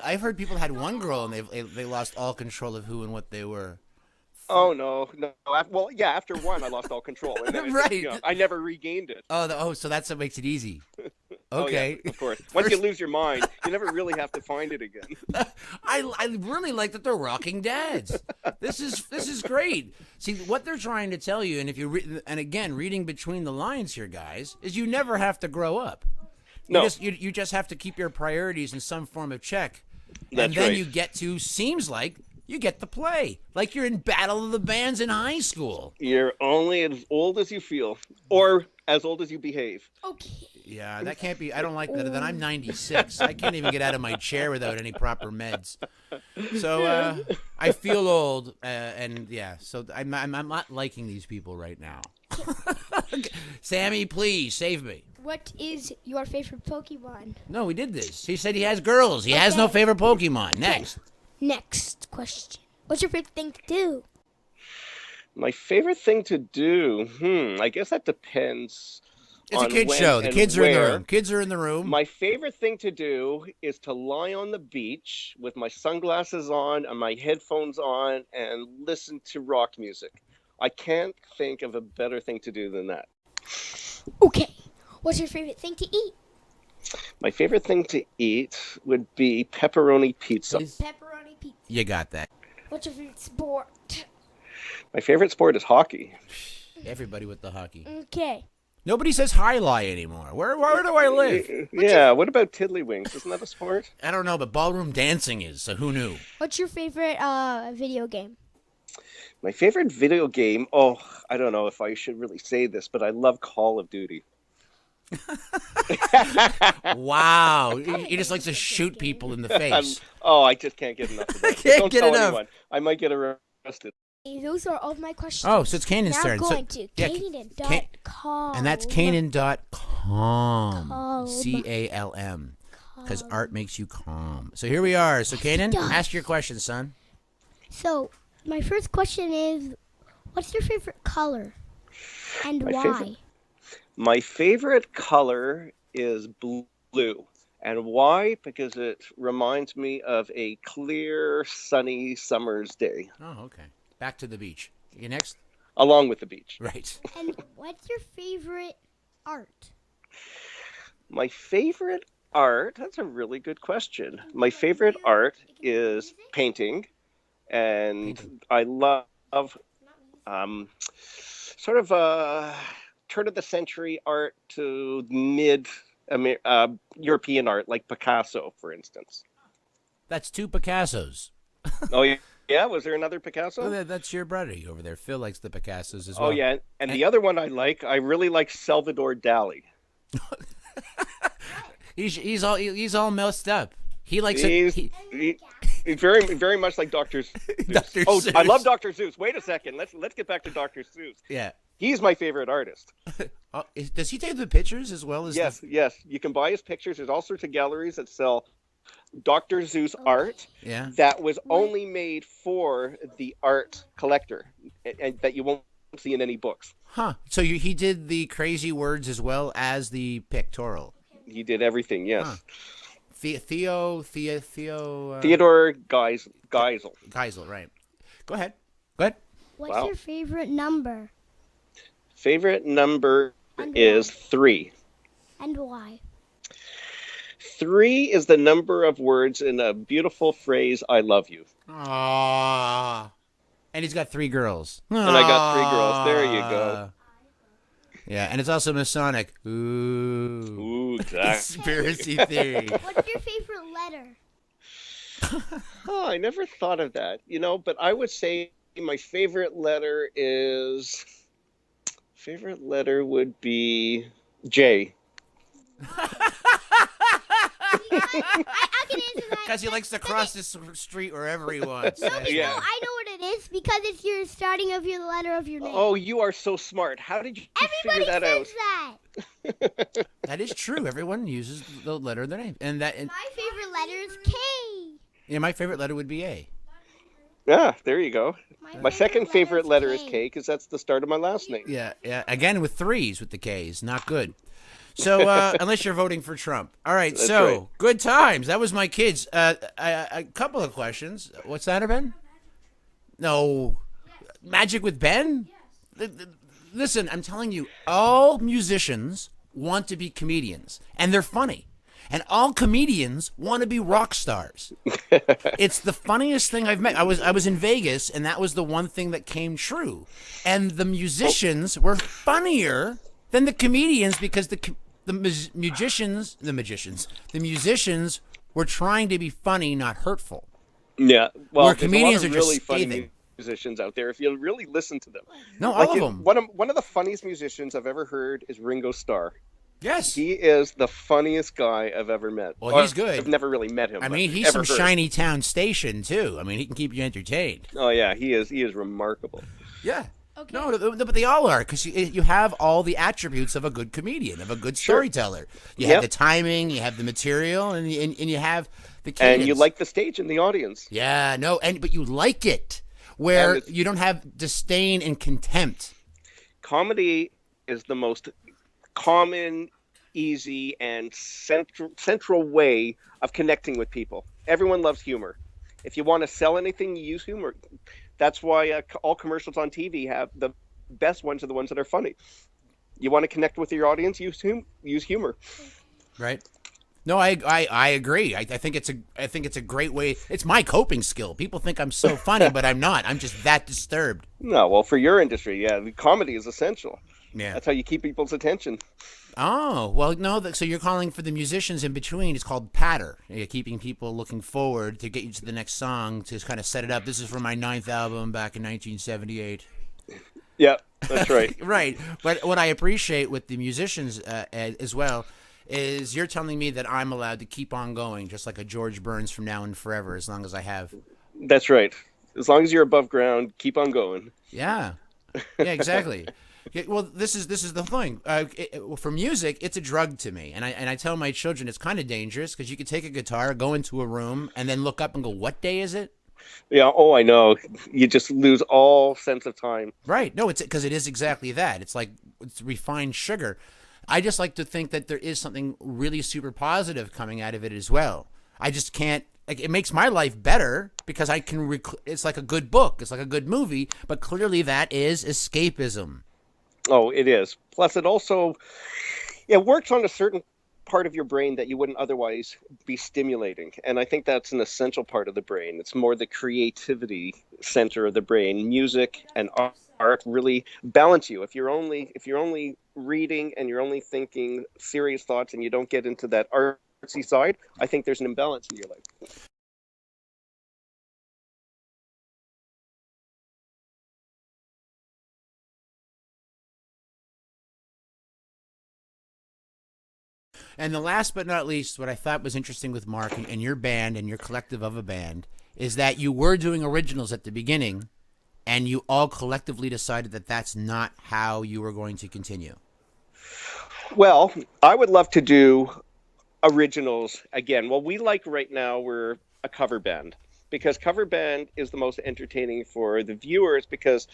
[SPEAKER 1] I've heard people had one girl and they lost all control of who and what they were.
[SPEAKER 4] Oh no. Well, yeah. After one, I lost all control, and then
[SPEAKER 1] Right.
[SPEAKER 4] I never regained it.
[SPEAKER 1] So that's what makes it easy.
[SPEAKER 4] Oh,
[SPEAKER 1] Okay.
[SPEAKER 4] yeah, of course. Once you lose your mind, you never really have to find it again.
[SPEAKER 1] I really like that they're rocking dads. This is great. See what they're trying to tell you, and if you and again reading between the lines here, guys, is you never have to grow up.
[SPEAKER 4] No.
[SPEAKER 1] You just have to keep your priorities in some form of check, and
[SPEAKER 4] That's
[SPEAKER 1] then
[SPEAKER 4] right.
[SPEAKER 1] you get to you get to play like you're in Battle of the Bands in high school.
[SPEAKER 4] You're only as old as you feel, or as old as you behave.
[SPEAKER 7] Okay.
[SPEAKER 1] Yeah, that can't be. I don't like that. Then I'm 96. I can't even get out of my chair without any proper meds. So I feel old, and yeah. So I'm not liking these people right now. Sammy, please save me.
[SPEAKER 7] What is your favorite Pokemon?
[SPEAKER 1] No, we did this. He said he has girls. He has no favorite Pokemon. Next.
[SPEAKER 7] Next question. What's your favorite thing to do?
[SPEAKER 4] My favorite thing to do, I guess that depends.
[SPEAKER 1] It's a
[SPEAKER 4] on
[SPEAKER 1] kid's
[SPEAKER 4] when
[SPEAKER 1] show. The
[SPEAKER 4] and
[SPEAKER 1] kids are in the
[SPEAKER 4] where.
[SPEAKER 1] room. Kids are in the room.
[SPEAKER 4] My favorite thing to do is to lie on the beach with my sunglasses on and my headphones on and listen to rock music. I can't think of a better thing to do than that.
[SPEAKER 7] Okay. What's your favorite thing to eat?
[SPEAKER 4] My favorite thing to eat would be pepperoni pizza.
[SPEAKER 7] Pepperoni pizza.
[SPEAKER 1] You got that.
[SPEAKER 7] What's your favorite sport?
[SPEAKER 4] My favorite sport is hockey.
[SPEAKER 1] Everybody with the hockey.
[SPEAKER 7] Okay.
[SPEAKER 1] Nobody says highlight anymore. Where do I live?
[SPEAKER 4] Yeah, what about tiddlywinks? Isn't that a sport?
[SPEAKER 1] I don't know, but ballroom dancing is, so who knew?
[SPEAKER 7] What's your favorite video game?
[SPEAKER 4] My favorite video game, I don't know if I should really say this, but I love Call of Duty.
[SPEAKER 1] Wow. He just likes to shoot people in the face.
[SPEAKER 4] I just can't get enough of that.
[SPEAKER 1] Can't
[SPEAKER 4] Don't
[SPEAKER 1] get
[SPEAKER 4] tell
[SPEAKER 1] enough.
[SPEAKER 4] anyone. I might get arrested.
[SPEAKER 7] Those are all of my questions.
[SPEAKER 1] Oh, so it's Kanan's
[SPEAKER 7] now
[SPEAKER 1] turn.
[SPEAKER 7] going
[SPEAKER 1] So,
[SPEAKER 7] to
[SPEAKER 1] yeah,
[SPEAKER 7] Kanan.com.
[SPEAKER 1] and that's Kanan.com.
[SPEAKER 7] Calm.
[SPEAKER 1] CALM. Because art makes you calm. So here we are. So Kanan, ask your question, son.
[SPEAKER 7] So, my first question is, what's your favorite color? And why?
[SPEAKER 4] My favorite color is blue. And why? Because it reminds me of a clear, sunny summer's day.
[SPEAKER 1] Oh, okay. Back to the beach. You next?
[SPEAKER 4] Along with the beach.
[SPEAKER 1] Right.
[SPEAKER 7] And what's your favorite art?
[SPEAKER 4] My favorite art? That's a really good question. My favorite art is painting. And I love sort of turn of the century art to mid European art, like Picasso, for instance.
[SPEAKER 1] That's two Picassos.
[SPEAKER 4] Oh, yeah. Yeah, was there another Picasso?
[SPEAKER 1] Oh, that's your brother over there. Phil likes the Picassos as well.
[SPEAKER 4] Oh, yeah. And the other one I really like Salvador Dali.
[SPEAKER 1] He's all messed up. He likes
[SPEAKER 4] He's very, very much like Dr. Seuss.
[SPEAKER 1] Dr. Seuss.
[SPEAKER 4] I love Dr. Seuss. Wait a second. Let's get back to Dr. Seuss.
[SPEAKER 1] Yeah.
[SPEAKER 4] He's my favorite artist.
[SPEAKER 1] Does he take the pictures as well as?
[SPEAKER 4] Yes. You can buy his pictures. There's all sorts of galleries that sell Dr. Seuss art.
[SPEAKER 1] Yeah.
[SPEAKER 4] That was only made for the art collector, and that you won't see in any books.
[SPEAKER 1] Huh. So he did the crazy words as well as the pictorial.
[SPEAKER 4] He did everything. Yes.
[SPEAKER 1] Huh. Theodore
[SPEAKER 4] Geisel,
[SPEAKER 1] right. Go ahead.
[SPEAKER 7] What's your favorite number?
[SPEAKER 4] Favorite number is 3.
[SPEAKER 7] And why?
[SPEAKER 4] 3 is the number of words in a beautiful phrase, I love you.
[SPEAKER 1] Aww. And he's got 3 girls.
[SPEAKER 4] And I got 3 girls. There you go.
[SPEAKER 1] Yeah, and it's also Masonic.
[SPEAKER 4] Ooh, exactly.
[SPEAKER 1] Conspiracy theory.
[SPEAKER 7] What's your favorite letter?
[SPEAKER 4] Oh, I never thought of that. But I would say my favorite letter would be J.
[SPEAKER 7] I can answer that.
[SPEAKER 1] Because he likes to cross the street wherever he wants.
[SPEAKER 7] No, I know what it is because it's your starting of your letter of your name.
[SPEAKER 4] Oh, you are so smart. How did you
[SPEAKER 7] Everybody
[SPEAKER 4] figure that out?
[SPEAKER 7] says that.
[SPEAKER 1] That is true. Everyone uses the letter of their name. And
[SPEAKER 7] My favorite letter is K.
[SPEAKER 1] Yeah, my favorite letter would be A.
[SPEAKER 4] Yeah, there you go. My second favorite letter is
[SPEAKER 7] K
[SPEAKER 4] K because that's the start of my last name.
[SPEAKER 1] Yeah. Again, with 3s with the Ks. Not good. So, unless you're voting for Trump. All right,
[SPEAKER 4] That's
[SPEAKER 1] so
[SPEAKER 4] right.
[SPEAKER 1] Good times. That was my kids. A couple of questions. What's that, Ben? No. Magic with Ben? Listen, I'm telling you, all musicians want to be comedians, and they're funny. And all comedians want to be rock stars. It's the funniest thing I've met. I was in Vegas, and that was the one thing that came true. And the musicians were funnier than the comedians because the musicians were trying to be funny, not hurtful.
[SPEAKER 4] Yeah, well,
[SPEAKER 1] where comedians
[SPEAKER 4] there's a lot of
[SPEAKER 1] are just
[SPEAKER 4] really funny
[SPEAKER 1] scathing.
[SPEAKER 4] musicians out there if you really listen to them.
[SPEAKER 1] No, all of them.
[SPEAKER 4] One of the funniest musicians I've ever heard is Ringo Starr.
[SPEAKER 1] Yes.
[SPEAKER 4] He is the funniest guy I've ever met.
[SPEAKER 1] Well, he's good.
[SPEAKER 4] I've never really met him.
[SPEAKER 1] I mean, he's some shiny town station, too. I mean, he can keep you entertained.
[SPEAKER 4] Oh, yeah, he is remarkable.
[SPEAKER 1] Yeah.
[SPEAKER 3] Okay.
[SPEAKER 1] No, but they all are, because you have all the attributes of a good comedian, of a good storyteller. You have the timing, you have the material, and you have the cadence.
[SPEAKER 4] And you like the stage and the audience.
[SPEAKER 1] Yeah, no, but you like it, where you don't have disdain and contempt.
[SPEAKER 4] Comedy is the most common, easy, and central way of connecting with people. Everyone loves humor. If you want to sell anything, you use humor. That's why all commercials on TV have the best ones are the ones that are funny. You want to connect with your audience, use humor.
[SPEAKER 1] Right. No, I agree. I think it's a great way. It's my coping skill. People think I'm so funny, but I'm not. I'm just that disturbed.
[SPEAKER 4] No, well, for your industry, yeah, the comedy is essential.
[SPEAKER 1] Yeah.
[SPEAKER 4] That's how you keep people's attention.
[SPEAKER 1] Oh, well, no, so you're calling for the musicians in between. It's called patter. You're keeping people looking forward to get you to the next song, to kind of set it up. This is from my 9th album back in 1978.
[SPEAKER 4] Yeah, that's right.
[SPEAKER 1] Right. But what I appreciate with the musicians as well is you're telling me that I'm allowed to keep on going, just like a George Burns from now and forever, as long as I have.
[SPEAKER 4] That's right. As long as you're above ground, keep on going.
[SPEAKER 1] Yeah. Yeah, exactly. Yeah, well, this is the thing. For music, it's a drug to me, and I tell my children it's kind of dangerous because you could take a guitar, go into a room, and then look up and go, "What day is it?"
[SPEAKER 4] Yeah. Oh, I know. You just lose all sense of time.
[SPEAKER 1] Right. No, it's because it is exactly that. It's like it's refined sugar. I just like to think that there is something really super positive coming out of it as well. I just can't. Like, it makes my life better because I can. It's like a good book. It's like a good movie. But clearly, that is escapism.
[SPEAKER 4] Oh, it is. Plus, it also works on a certain part of your brain that you wouldn't otherwise be stimulating. And I think that's an essential part of the brain. It's more the creativity center of the brain. Music and art really balance you. If you're only reading and you're only thinking serious thoughts and you don't get into that artsy side, I think there's an imbalance in your life.
[SPEAKER 1] And the last but not least, what I thought was interesting with Mark and your band and your collective of a band is that you were doing originals at the beginning, and you all collectively decided that that's not how you were going to continue.
[SPEAKER 4] Well, I would love to do originals again. Well, right now, we're a cover band. Because cover band is the most entertaining for the viewers, because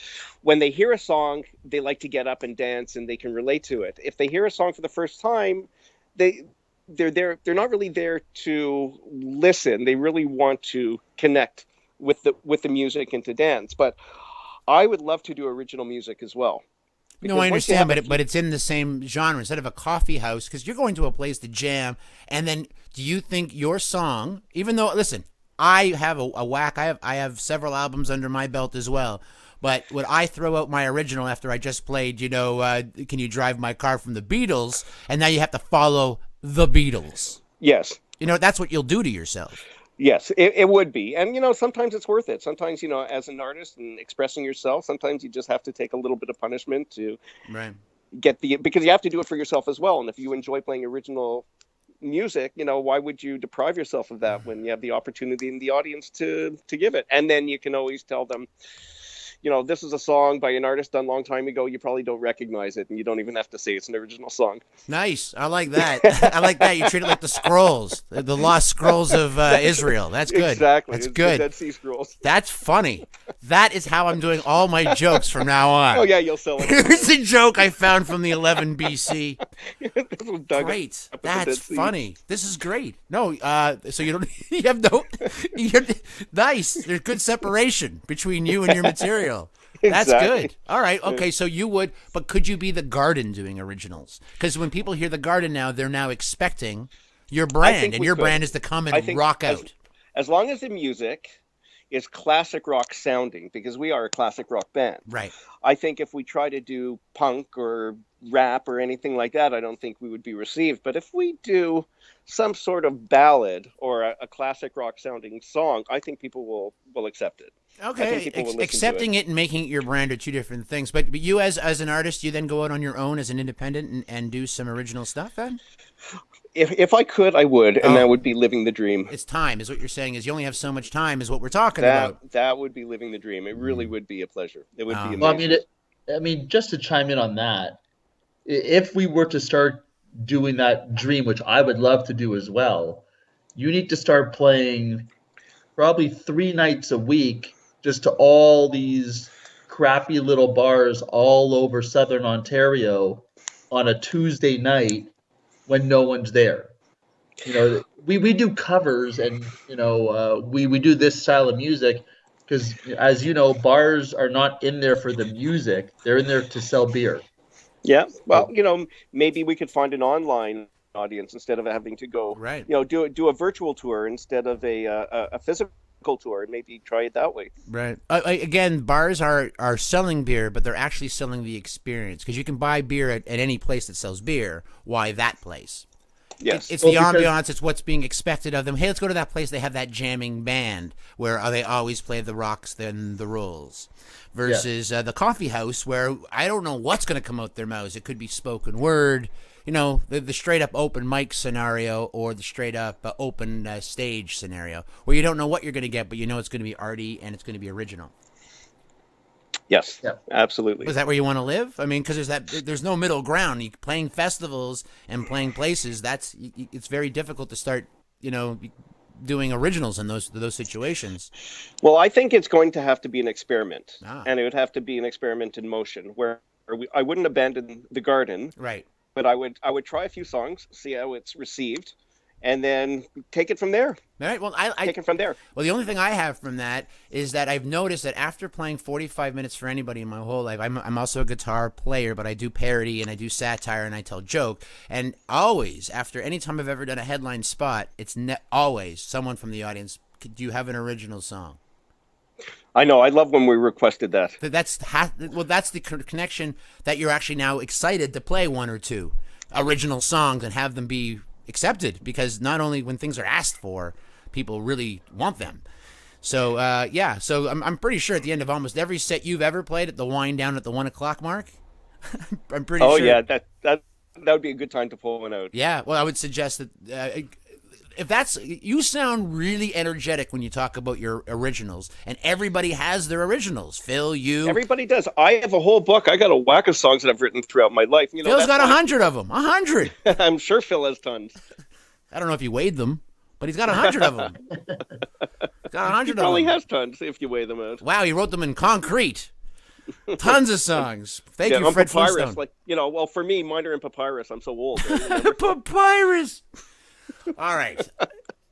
[SPEAKER 4] when they hear a song, they like to get up and dance and they can relate to it. If they hear a song for the first time, they're not really there to listen. They really want to connect with the music and to dance. But I would love to do original music as well.
[SPEAKER 1] No, I understand, but it's in the same genre. Instead of a coffee house, because you're going to a place to jam, and then do you think your song, even though, listen, I have a whack, I have several albums under my belt as well, but would I throw out my original after I just played, Can You Drive My Car from the Beatles, and now you have to follow the Beatles?
[SPEAKER 4] Yes.
[SPEAKER 1] That's what you'll do to yourself.
[SPEAKER 4] Yes, it would be. And, sometimes it's worth it. Sometimes, as an artist and expressing yourself, sometimes you just have to take a little bit of punishment to because you have to do it for yourself as well. And if you enjoy playing original music, why would you deprive yourself of that when you have the opportunity in the audience to give it? And then you can always tell them, this is a song by an artist done a long time ago. You probably don't recognize it, and you don't even have to say it's an original song.
[SPEAKER 1] Nice. I like that. I like that. You treat it like the scrolls, the lost scrolls of Israel. That's good.
[SPEAKER 4] Exactly.
[SPEAKER 1] That's
[SPEAKER 4] it's
[SPEAKER 1] good.
[SPEAKER 4] The Dead Sea Scrolls.
[SPEAKER 1] That's funny. That is how I'm doing all my jokes from now on.
[SPEAKER 4] Oh, yeah, you'll sell it.
[SPEAKER 1] Here's a joke I found from the 11 BC. Great. That's funny. This is great. No, so you don't, you have no, nice. There's good separation between you and your material. That's
[SPEAKER 4] Exactly.
[SPEAKER 1] good. All right. Okay. So you would, but could you be the Garden doing originals? Because when people hear the Garden now, they're now expecting your
[SPEAKER 4] I
[SPEAKER 1] brand,
[SPEAKER 4] think
[SPEAKER 1] and
[SPEAKER 4] we
[SPEAKER 1] your
[SPEAKER 4] could.
[SPEAKER 1] brand is to come
[SPEAKER 4] I
[SPEAKER 1] and
[SPEAKER 4] think
[SPEAKER 1] rock out.
[SPEAKER 4] as long as the music is classic rock sounding, because we are a classic rock band.
[SPEAKER 1] Right.
[SPEAKER 4] I think if we try to do punk or rap or anything like that, I don't think we would be received. But if we do some sort of ballad or a classic rock sounding song, I think people will accept it. I think
[SPEAKER 1] Okay,
[SPEAKER 4] people will listen
[SPEAKER 1] accepting
[SPEAKER 4] to
[SPEAKER 1] it and making it your brand are two different things. But you, as an artist, you then go out on your own as an independent and do some original stuff. Then
[SPEAKER 4] If I could, I would, and that
[SPEAKER 1] Oh,
[SPEAKER 4] would be living the dream.
[SPEAKER 1] it's time, is what you're saying. Is you only have so much time, is what we're talking
[SPEAKER 4] That
[SPEAKER 1] about.
[SPEAKER 4] that would be living the dream. It really would be a pleasure. It would be
[SPEAKER 6] Well,
[SPEAKER 4] amazing.
[SPEAKER 6] I mean, just to chime in on that, if we were to start doing that dream, which I would love to do as well, you need to start playing probably 3 nights a week just to all these crappy little bars all over Southern Ontario on a Tuesday night when no one's there. You know, we do covers and, we do this style of music because, as you know, bars are not in there for the music, they're in there to sell beer.
[SPEAKER 4] Yeah. Well,
[SPEAKER 6] So,
[SPEAKER 4] maybe we could find an online audience instead of having to go,
[SPEAKER 1] Right.
[SPEAKER 4] do a virtual tour instead of a physical tour, and maybe try it that way.
[SPEAKER 1] Right. Again, bars are selling beer, but they're actually selling the experience because you can buy beer at any place that sells beer. Why that place?
[SPEAKER 4] Yes.
[SPEAKER 1] It's
[SPEAKER 6] Well,
[SPEAKER 1] the
[SPEAKER 6] because
[SPEAKER 1] ambiance. It's what's being expected of them. Hey, let's go to that place. They have that jamming band where they always play the rocks, then the rolls. Versus the coffee house where I don't know what's going to come out their mouths. It could be spoken word, the straight up open mic scenario or the straight up open stage scenario where you don't know what you're going to get, but you know it's going to be arty and it's going to be original.
[SPEAKER 4] Yes.
[SPEAKER 6] yeah.
[SPEAKER 4] Absolutely.
[SPEAKER 1] Is that where you want to live? I mean, because there's no middle ground. Playing festivals and playing places, it's very difficult to start, doing originals in those situations.
[SPEAKER 4] Well, I think it's going to have to be an experiment,
[SPEAKER 1] Ah,
[SPEAKER 4] and it would have to be an experiment in motion where I wouldn't abandon the garden,
[SPEAKER 1] right.
[SPEAKER 4] but I would try a few songs, see how it's received, and then take it from there.
[SPEAKER 1] All right. Well,
[SPEAKER 4] Take it from there.
[SPEAKER 1] well, the only thing I have from that is that I've noticed that after playing 45 minutes for anybody in my whole life, I'm also a guitar player, but I do parody and I do satire and I tell joke. And always, after any time I've ever done a headline spot, it's always someone from the audience. Do you have an original song?
[SPEAKER 4] I know. I love when we requested that.
[SPEAKER 1] That's the connection that you're actually now excited to play one or two original songs and have them be accepted, because not only when things are asked for, people really want them. So so I'm pretty sure at the end of almost every set you've ever played at the wind down at the 1 o'clock mark, I'm pretty sure.
[SPEAKER 4] Oh yeah, that would be a good time to pull one out.
[SPEAKER 1] Yeah, well, I would suggest that if you sound really energetic when you talk about your originals, and everybody has their originals. Phil, you,
[SPEAKER 4] Everybody does. I have a whole book. I got a whack of songs that I've written throughout my life.
[SPEAKER 1] Phil's got 100 of them. 100.
[SPEAKER 4] I'm sure Phil has tons.
[SPEAKER 1] I don't know if he weighed them, but he's got 100 of them. Got 100
[SPEAKER 4] He
[SPEAKER 1] of
[SPEAKER 4] probably
[SPEAKER 1] them.
[SPEAKER 4] has tons if you weigh them out.
[SPEAKER 1] Wow, he wrote them in concrete. Tons of songs. Thank you,
[SPEAKER 4] on
[SPEAKER 1] Fred
[SPEAKER 4] papyrus,
[SPEAKER 1] Flintstone.
[SPEAKER 4] well, for me, mine are in papyrus. I'm so old. Right?
[SPEAKER 1] Papyrus. All right.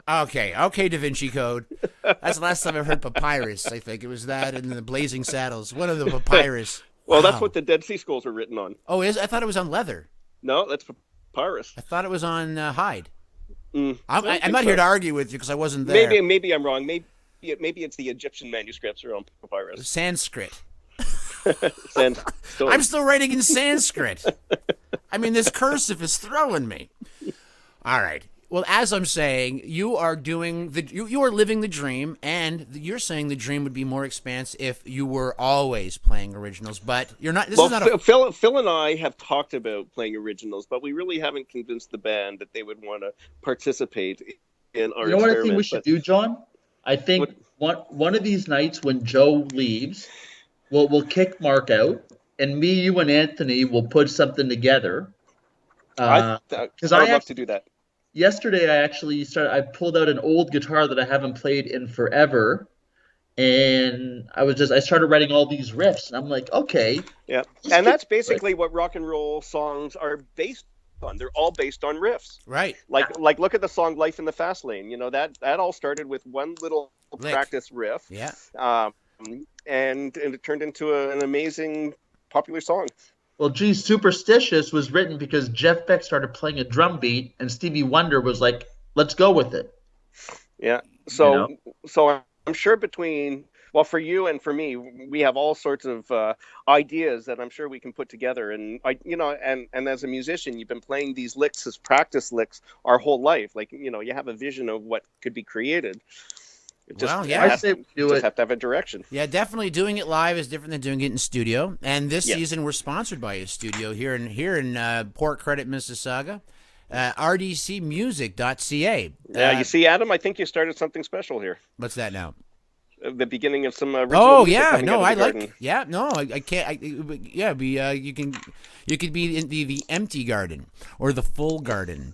[SPEAKER 1] Okay, Da Vinci Code. That's the last time I heard papyrus. I think it was that and the Blazing Saddles. One of the papyrus.
[SPEAKER 4] Well,
[SPEAKER 1] Wow.
[SPEAKER 4] that's what the Dead Sea Scrolls are written on.
[SPEAKER 1] Oh, I thought it was on leather.
[SPEAKER 4] No, that's papyrus.
[SPEAKER 1] I thought it was on hide.
[SPEAKER 4] Mm,
[SPEAKER 1] I'm
[SPEAKER 4] think
[SPEAKER 1] not
[SPEAKER 4] so.
[SPEAKER 1] here to argue with you because I wasn't there.
[SPEAKER 4] Maybe I'm wrong. Maybe it's the Egyptian manuscripts are on papyrus.
[SPEAKER 1] Sanskrit.
[SPEAKER 4] And
[SPEAKER 1] I'm still writing in Sanskrit. I mean, this cursive is throwing me. All right. Well, as I'm saying, you are doing you are living the dream, and you're saying the dream would be more expansive if you were always playing originals. But you're not. This is not a.
[SPEAKER 4] Phil and I have talked about playing originals, but we really haven't convinced the band that they would want to participate in our.
[SPEAKER 6] You know what I think
[SPEAKER 4] experiment,
[SPEAKER 6] we should
[SPEAKER 4] but-
[SPEAKER 6] do, John? I think one of these nights when Joe leaves, we'll kick Mark out, and me, you, and Anthony will put something together.
[SPEAKER 4] I'd love to do that.
[SPEAKER 6] Yesterday, I pulled out an old guitar that I haven't played in forever, and I started writing all these riffs, and I'm like, okay.
[SPEAKER 4] Yeah, and that's basically what rock and roll songs are based on. They're all based on riffs.
[SPEAKER 1] Right.
[SPEAKER 4] Like look at the song "Life in the Fast Lane." That all started with one little
[SPEAKER 1] Lick.
[SPEAKER 4] practice riff.
[SPEAKER 1] Yeah.
[SPEAKER 4] and it turned into an amazing popular song.
[SPEAKER 6] Well, geez, Superstitious was written because Jeff Beck started playing a drum beat, and Stevie Wonder was like, let's go with it.
[SPEAKER 4] Yeah. So I'm sure for you and for me, we have all sorts of ideas that I'm sure we can put together. And and as a musician, you've been playing these licks as practice licks our whole life. Like, you have a vision of what could be created.
[SPEAKER 6] I say
[SPEAKER 4] you just have to have a direction.
[SPEAKER 1] Yeah, definitely. Doing it live is different than doing it in studio. And this season, we're sponsored by a studio here in Port Credit, Mississauga. rdcmusic.ca.
[SPEAKER 4] You see, Adam, I think you started something special here.
[SPEAKER 1] What's that now?
[SPEAKER 4] The beginning of some original music coming out of the garden.
[SPEAKER 1] I can't. You could be in the empty garden or the full garden.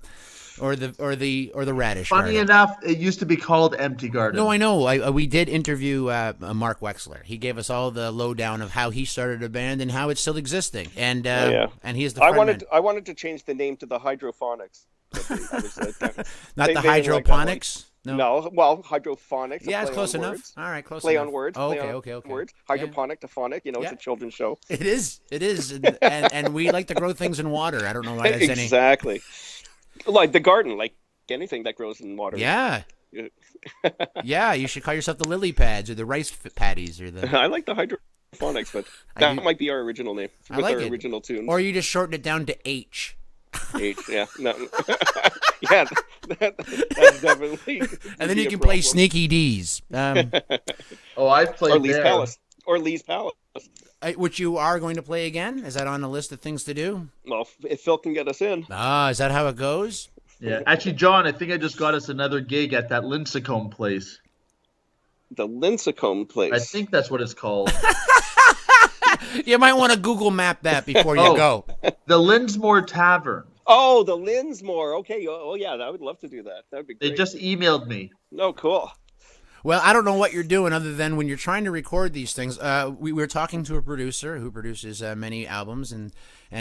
[SPEAKER 1] Or the radish.
[SPEAKER 6] Funny enough, it used to be called Empty Garden.
[SPEAKER 1] No, I know. We did interview Mark Wexler. He gave us all the lowdown of how he started a band and how it's still existing. And and he's the.
[SPEAKER 4] I wanted to change the name to the Hydrophonics.
[SPEAKER 1] Not the hydroponics.
[SPEAKER 4] No, well, hydrophonics.
[SPEAKER 1] Yeah, it's close enough. All right, close
[SPEAKER 4] play
[SPEAKER 1] enough.
[SPEAKER 4] on words.
[SPEAKER 1] Oh,
[SPEAKER 4] okay. Words. Hydroponic to phonic. It's a children's show.
[SPEAKER 1] It is, and we like to grow things in water. I don't know why that's
[SPEAKER 4] exactly. Like the garden, like anything that grows in water.
[SPEAKER 1] Yeah. Yeah, you should call yourself the lily pads or the rice patties or the.
[SPEAKER 4] I like the hydroponics, but that might be our original name with our original tune.
[SPEAKER 1] Or you just shorten it down to H.
[SPEAKER 4] H, yeah, no, yeah, that's definitely.
[SPEAKER 1] And then you can play Sneaky D's.
[SPEAKER 6] I've played
[SPEAKER 4] Lee's Palace. Or Lee's Palace.
[SPEAKER 1] Which you are going to play again? Is that on the list of things to do?
[SPEAKER 4] Well, if Phil can get us in.
[SPEAKER 1] Is that how it goes?
[SPEAKER 6] Yeah. Actually, John, I think I just got us another gig at that Linsacombe place.
[SPEAKER 4] The Linsacombe place?
[SPEAKER 6] I think that's what it's called.
[SPEAKER 1] You might want to Google map that before you go.
[SPEAKER 6] The Linsmore Tavern.
[SPEAKER 4] Oh, the Linsmore. Okay. Oh, yeah, I would love to do that. That would be great.
[SPEAKER 6] They just emailed me.
[SPEAKER 4] Oh, cool.
[SPEAKER 1] Well, I don't know what you're doing other than when you're trying to record these things. We were talking to a producer who produces many albums and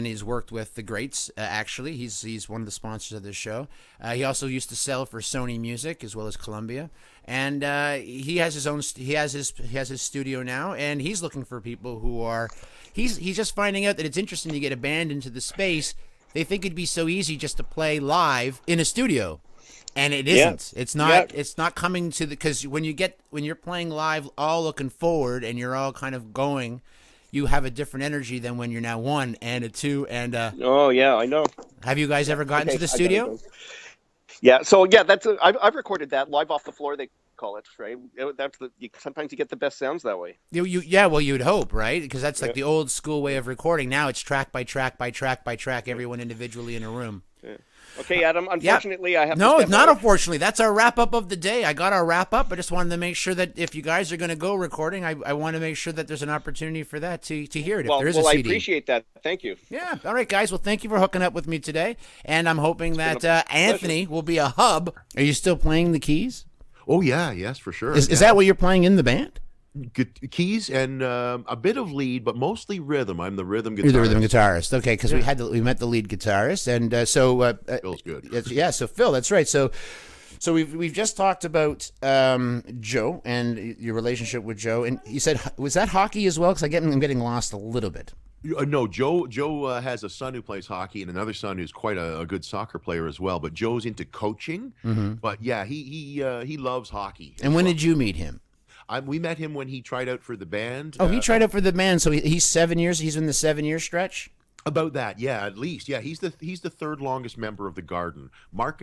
[SPEAKER 1] he's worked with the greats. Actually, he's one of the sponsors of this show. He also used to sell for Sony Music as well as Columbia, and he has his own. He has his studio now, and he's looking for people who are. He's just finding out that it's interesting to get a band into the space. They think it'd be so easy just to play live in a studio. And it isn't. It's not. Yeah. It's not coming to because when you're playing live, all looking forward, and you're all kind of going, you have a different energy than when you're now one and a two and.
[SPEAKER 4] Oh yeah, I know.
[SPEAKER 1] Have you guys ever gotten to the studio?
[SPEAKER 4] Yeah. So yeah, I've recorded that live off the floor. They call it, right? Sometimes you get the best sounds that way.
[SPEAKER 1] Well, you'd hope, right? Because that's like the old school way of recording. Now it's track by track by track by track, everyone individually in a room.
[SPEAKER 4] Yeah. Okay, Adam, unfortunately, I have to
[SPEAKER 1] No, it's not unfortunately. That's our wrap-up of the day. I got our wrap-up. I just wanted to make sure that if you guys are going to go recording, I want to make sure that there's an opportunity for that to hear it if there is a CD.
[SPEAKER 4] I appreciate that. Thank you.
[SPEAKER 1] Yeah. All right, guys. Well, thank you for hooking up with me today, and I'm hoping that Anthony will be a hub. Are you still playing the keys?
[SPEAKER 2] Oh, yeah. Yes, for sure.
[SPEAKER 1] Is that what you're playing in the band?
[SPEAKER 2] Keys and a bit of lead, but mostly rhythm. I'm the rhythm guitarist.
[SPEAKER 1] You're the rhythm guitarist. Okay, because we met the lead guitarist, and so
[SPEAKER 2] Phil's good.
[SPEAKER 1] Yeah, so Phil, that's right. So we've just talked about Joe and your relationship with Joe, and you said was that hockey as well? Because I'm getting lost a little bit.
[SPEAKER 2] No, Joe has a son who plays hockey and another son who's quite a good soccer player as well. But Joe's into coaching. Mm-hmm. But yeah, he loves hockey.
[SPEAKER 1] And when did you meet him?
[SPEAKER 2] We met him when he tried out for the band.
[SPEAKER 1] Oh, he tried out for the band, so he's 7 years. He's in the 7-year stretch.
[SPEAKER 2] About that, yeah, at least, yeah. He's the third longest member of the Garden. Mark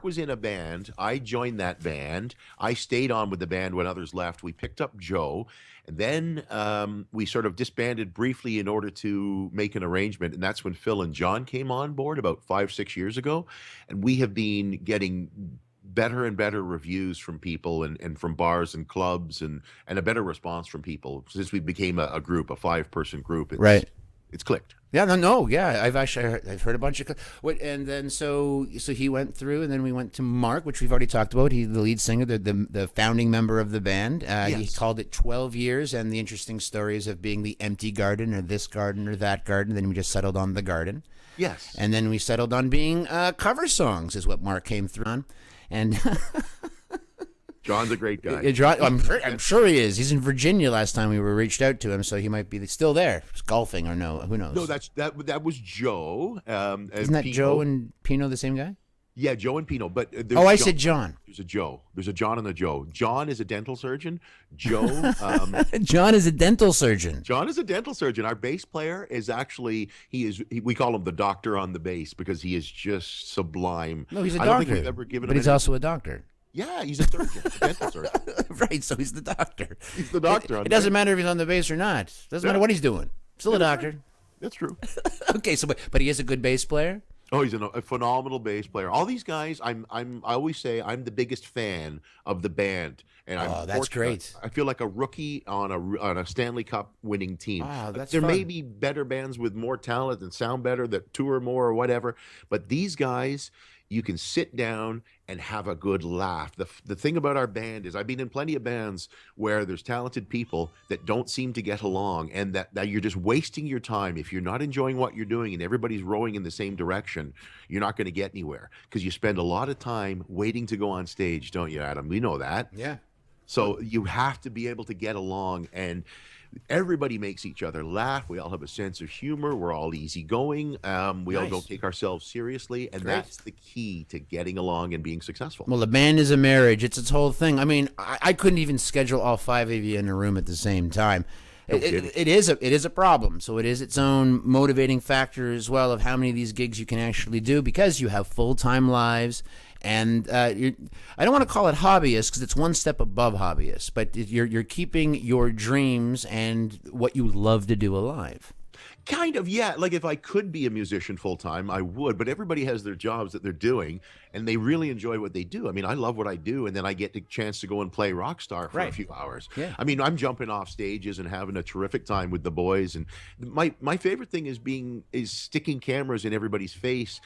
[SPEAKER 2] was in a band. I joined that band. I stayed on with the band when others left. We picked up Joe, and then we sort of disbanded briefly in order to make an arrangement. And that's when Phil and John came on board about 5-6 years ago, and we have been getting better and better reviews from people and from bars and clubs and a better response from people since we became a group, a 5-person group. It's clicked.
[SPEAKER 1] Yeah, no, yeah. I've heard a bunch of and then so he went through, and then we went to Mark, which we've already talked about. He's the lead singer, the founding member of the band. Yes. He called it 12 years, and the interesting stories of being the empty garden or this garden or that garden. Then we just settled on the garden.
[SPEAKER 2] Yes,
[SPEAKER 1] and then we settled on being cover songs, is what Mark came through on. And
[SPEAKER 2] John's a great guy.
[SPEAKER 1] I'm sure he is. He's in Virginia last time we were reached out to him, so he might be still there. He's golfing or no? Who knows?
[SPEAKER 2] No, that was Joe.
[SPEAKER 1] Isn't that
[SPEAKER 2] Pino.
[SPEAKER 1] Joe and Pino the same guy?
[SPEAKER 2] Yeah, Joe and Pino. But
[SPEAKER 1] I said John.
[SPEAKER 2] There's a Joe. There's a John and a Joe. John is a dental surgeon. Joe.
[SPEAKER 1] John is a dental surgeon.
[SPEAKER 2] John is a dental surgeon. Our bass player is actually we call him the doctor on the bass because he is just sublime.
[SPEAKER 1] No, he's a
[SPEAKER 2] I
[SPEAKER 1] doctor.
[SPEAKER 2] don't think we've ever given
[SPEAKER 1] but
[SPEAKER 2] him
[SPEAKER 1] he's also a doctor.
[SPEAKER 2] Yeah, he's a surgeon, a dental surgeon.
[SPEAKER 1] Right, so he's the doctor.
[SPEAKER 2] He's the doctor.
[SPEAKER 1] It doesn't matter if he's on the bass or not. Doesn't matter what he's doing. Still a doctor.
[SPEAKER 2] Right. That's true.
[SPEAKER 1] Okay, so but he is a good bass player.
[SPEAKER 2] Oh, he's a phenomenal bass player. All these guys, I always say I'm the biggest fan of the band, and
[SPEAKER 1] that's great.
[SPEAKER 2] I feel like a rookie on a Stanley Cup winning team.
[SPEAKER 1] That's
[SPEAKER 2] there
[SPEAKER 1] fun.
[SPEAKER 2] may be better bands with more talent and sound better that tour more or whatever, but these guys, you can sit down and have a good laugh. The thing about our band is I've been in plenty of bands where there's talented people that don't seem to get along, and that you're just wasting your time. If you're not enjoying what you're doing and everybody's rowing in the same direction, you're not going to get anywhere because you spend a lot of time waiting to go on stage, don't you, Adam? We know that.
[SPEAKER 1] Yeah.
[SPEAKER 2] So you have to be able to get along, and everybody makes each other laugh. We all have a sense of humor. We're all easygoing. We all don't take ourselves seriously, and that's the key to getting along and being successful.
[SPEAKER 1] Well, the band is a marriage. It's its whole thing. I mean, I couldn't even schedule all five of you in a room at the same time. It is a problem. So it is its own motivating factor as well of how many of these gigs you can actually do because you have full-time lives. And I don't want to call it hobbyist because it's one step above hobbyist, but you're keeping your dreams and what you love to do alive.
[SPEAKER 2] Kind of, yeah. Like if I could be a musician full time, I would. But everybody has their jobs that they're doing, and they really enjoy what they do. I mean, I love what I do, and then I get the chance to go and play Rockstar for a few hours.
[SPEAKER 1] Yeah.
[SPEAKER 2] I mean, I'm jumping off stages and having a terrific time with the boys. And my favorite thing is sticking cameras in everybody's face.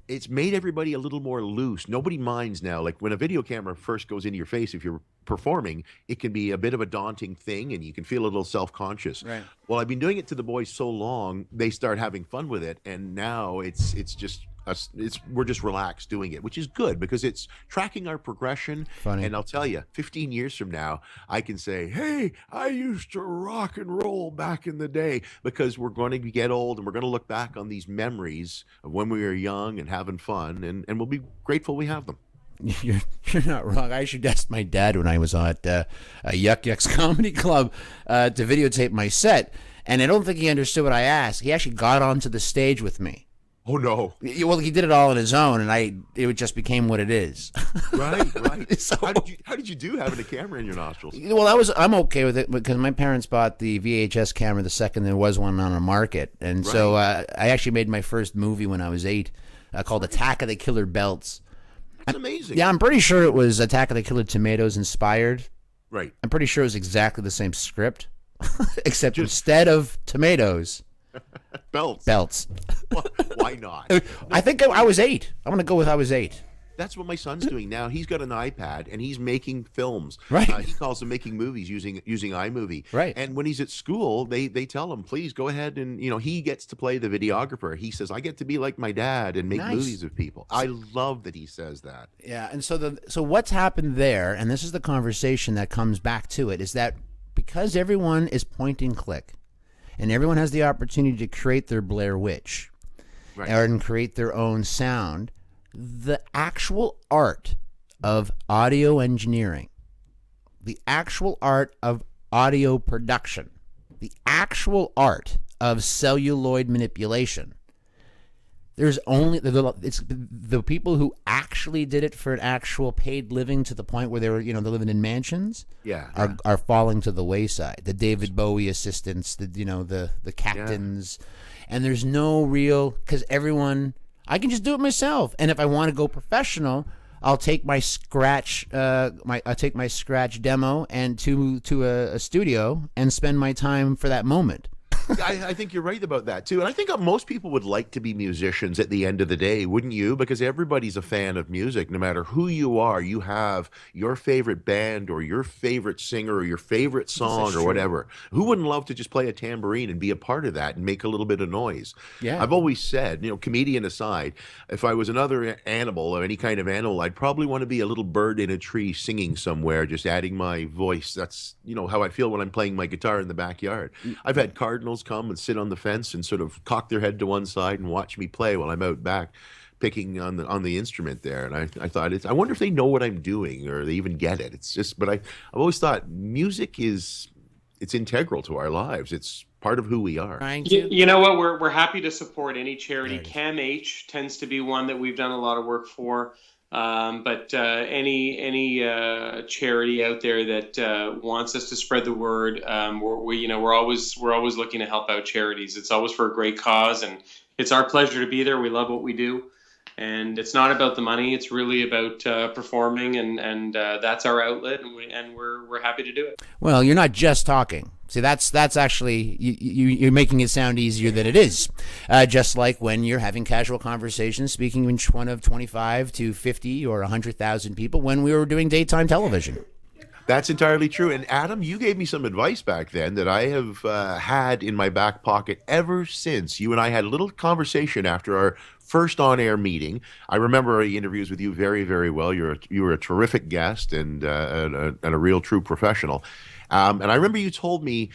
[SPEAKER 2] It's made everybody a little more loose. Nobody minds now. Like when a video camera first goes into your face, if you're performing, it can be a bit of a daunting thing and you can feel a little self-conscious.
[SPEAKER 1] Right.
[SPEAKER 2] Well, I've been doing it to the boys so long, they start having fun with it. And now it's just we're just relaxed doing it, which is good because it's tracking our progression.
[SPEAKER 1] Funny.
[SPEAKER 2] And I'll tell you, 15 years from now, I can say, hey, I used to rock and roll back in the day, because we're going to get old and we're going to look back on these memories of when we were young and having fun, and we'll be grateful we have them.
[SPEAKER 1] You're not wrong. I actually asked my dad when I was at a Yuck Yucks Comedy Club to videotape my set, and I don't think he understood what I asked. He actually got onto the stage with me.
[SPEAKER 2] Oh no!
[SPEAKER 1] Well, he did it all on his own, and it just became what it is.
[SPEAKER 2] Right.
[SPEAKER 1] So,
[SPEAKER 2] how did you do having a camera in your nostrils?
[SPEAKER 1] Well, I'm okay with it because my parents bought the VHS camera the second there was one on the market, and so I actually made my first movie when I was 8, called Attack of the Killer Belts.
[SPEAKER 2] That's amazing.
[SPEAKER 1] Yeah, I'm pretty sure it was Attack of the Killer Tomatoes inspired.
[SPEAKER 2] Right.
[SPEAKER 1] I'm pretty sure it was exactly the same script, except instead of tomatoes. Belts.
[SPEAKER 2] Why not?
[SPEAKER 1] I think I was 8. I'm going to go with I was 8.
[SPEAKER 2] That's what my son's doing now. He's got an iPad and he's making films.
[SPEAKER 1] Right.
[SPEAKER 2] He calls them making movies using iMovie.
[SPEAKER 1] Right.
[SPEAKER 2] And when he's at school, they tell him, please go ahead and, he gets to play the videographer. He says, I get to be like my dad and make movies of people. I love that he says that.
[SPEAKER 1] Yeah. And so what's happened there, and this is the conversation that comes back to it, is that because everyone is point and click, and everyone has the opportunity to create their Blair Witch, and create their own sound, the actual art of audio engineering, the actual art of audio production, the actual art of celluloid manipulation, there's only it's the people who actually did it for an actual paid living to the point where they were, they're living in mansions. Are falling to the wayside. The David Bowie assistants, the captains, and there's no real, because everyone, I can just do it myself. And if I want to go professional, I'll take my scratch demo and to a studio and spend my time for that moment.
[SPEAKER 2] I think you're right about that too. And I think most people would like to be musicians at the end of the day, wouldn't you? Because everybody's a fan of music. No matter who you are, you have your favorite band or your favorite singer or your favorite song or whatever. Who wouldn't love to just play a tambourine and be a part of that and make a little bit of noise?
[SPEAKER 1] Yeah.
[SPEAKER 2] I've always said, comedian aside, if I was another animal or any kind of animal, I'd probably want to be a little bird in a tree singing somewhere, just adding my voice. That's, how I feel when I'm playing my guitar in the backyard. I've had cardinals come and sit on the fence and sort of cock their head to one side and watch me play while I'm out back picking on the instrument there. And I thought, I wonder if they know what I'm doing or they even get it. It's just, but I've always thought music it's integral to our lives. It's part of who we are.
[SPEAKER 5] You know what? We're happy to support any charity. CAMH tends to be one that we've done a lot of work for. But any charity out there that wants us to spread the word, we're always looking to help out charities. It's always for a great cause, and it's our pleasure to be there. We love what we do, and it's not about the money. It's really about performing, and that's our outlet, and we're happy to do it.
[SPEAKER 1] Well, you're not just talking. See, that's actually, you're making it sound easier than it is. Just like when you're having casual conversations, speaking in front of 25 to 50 or 100,000 people when we were doing daytime television.
[SPEAKER 2] That's entirely true. And Adam, you gave me some advice back then that I have had in my back pocket ever since. You and I had a little conversation after our first on-air meeting. I remember the interviews with you very, very well. You were a terrific guest and a real true professional. And I remember you told me,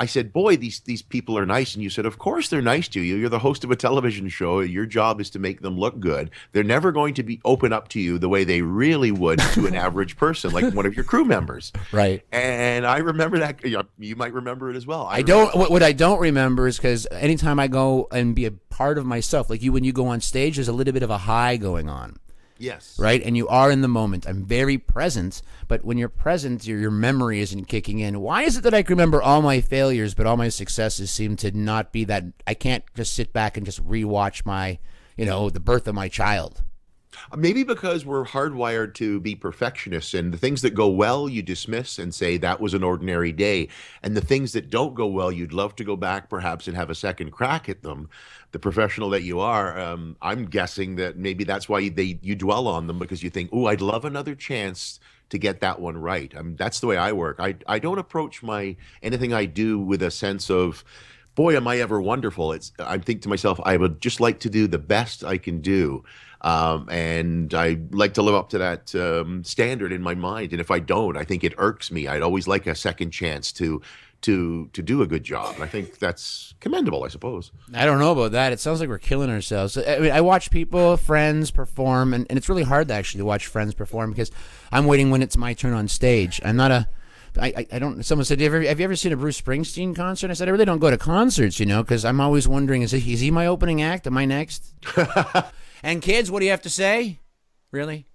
[SPEAKER 2] I said, boy, these people are nice. And you said, of course they're nice to you. You're the host of a television show. Your job is to make them look good. They're never going to be open up to you the way they really would to an average person, like one of your crew members.
[SPEAKER 1] Right.
[SPEAKER 2] And I remember that. You might remember it as well.
[SPEAKER 1] What I don't remember is because anytime I go and be a part of myself, like when you go on stage, there's a little bit of a high going on.
[SPEAKER 2] Yes.
[SPEAKER 1] Right? And you are in the moment. I'm very present, but when you're present, your memory isn't kicking in. Why is it that I can remember all my failures, but all my successes seem to not be that? I can't just sit back and just rewatch my, the birth of my child.
[SPEAKER 2] Maybe because we're hardwired to be perfectionists, and the things that go well you dismiss and say that was an ordinary day, and the things that don't go well you'd love to go back perhaps and have a second crack at them. The professional that you are, I'm guessing that maybe that's why you dwell on them, because you think, oh, I'd love another chance to get that one right. That's the way I work. I don't approach anything I do with a sense of, boy, am I ever wonderful. I think to myself, I would just like to do the best I can do. And I like to live up to that standard in my mind. And if I don't, I think it irks me. I'd always like a second chance to do a good job. And I think that's commendable, I suppose. I
[SPEAKER 1] don't know about that. It sounds like we're killing ourselves. I mean, I watch friends perform, and it's really hard actually to watch friends perform because I'm waiting when it's my turn on stage. I'm not I don't. Someone said, have you ever seen a Bruce Springsteen concert? I said, I really don't go to concerts, because I'm always wondering, is he my opening act? Am I next? And kids, what do you have to say? Really?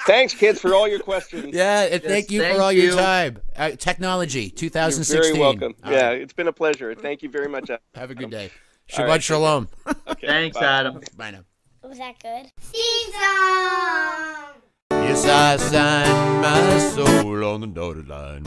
[SPEAKER 4] Thanks, kids, for all your questions.
[SPEAKER 1] Yeah, thank you for all your time. Technology, 2016.
[SPEAKER 4] You're very welcome. It's been a pleasure. Thank you very much, Adam.
[SPEAKER 1] Have a good day. Shabbat shalom.
[SPEAKER 5] Okay, thanks, bye. Adam.
[SPEAKER 1] Bye now.
[SPEAKER 7] Was that good? Seasson!
[SPEAKER 1] Yes, I signed my soul on the dotted line.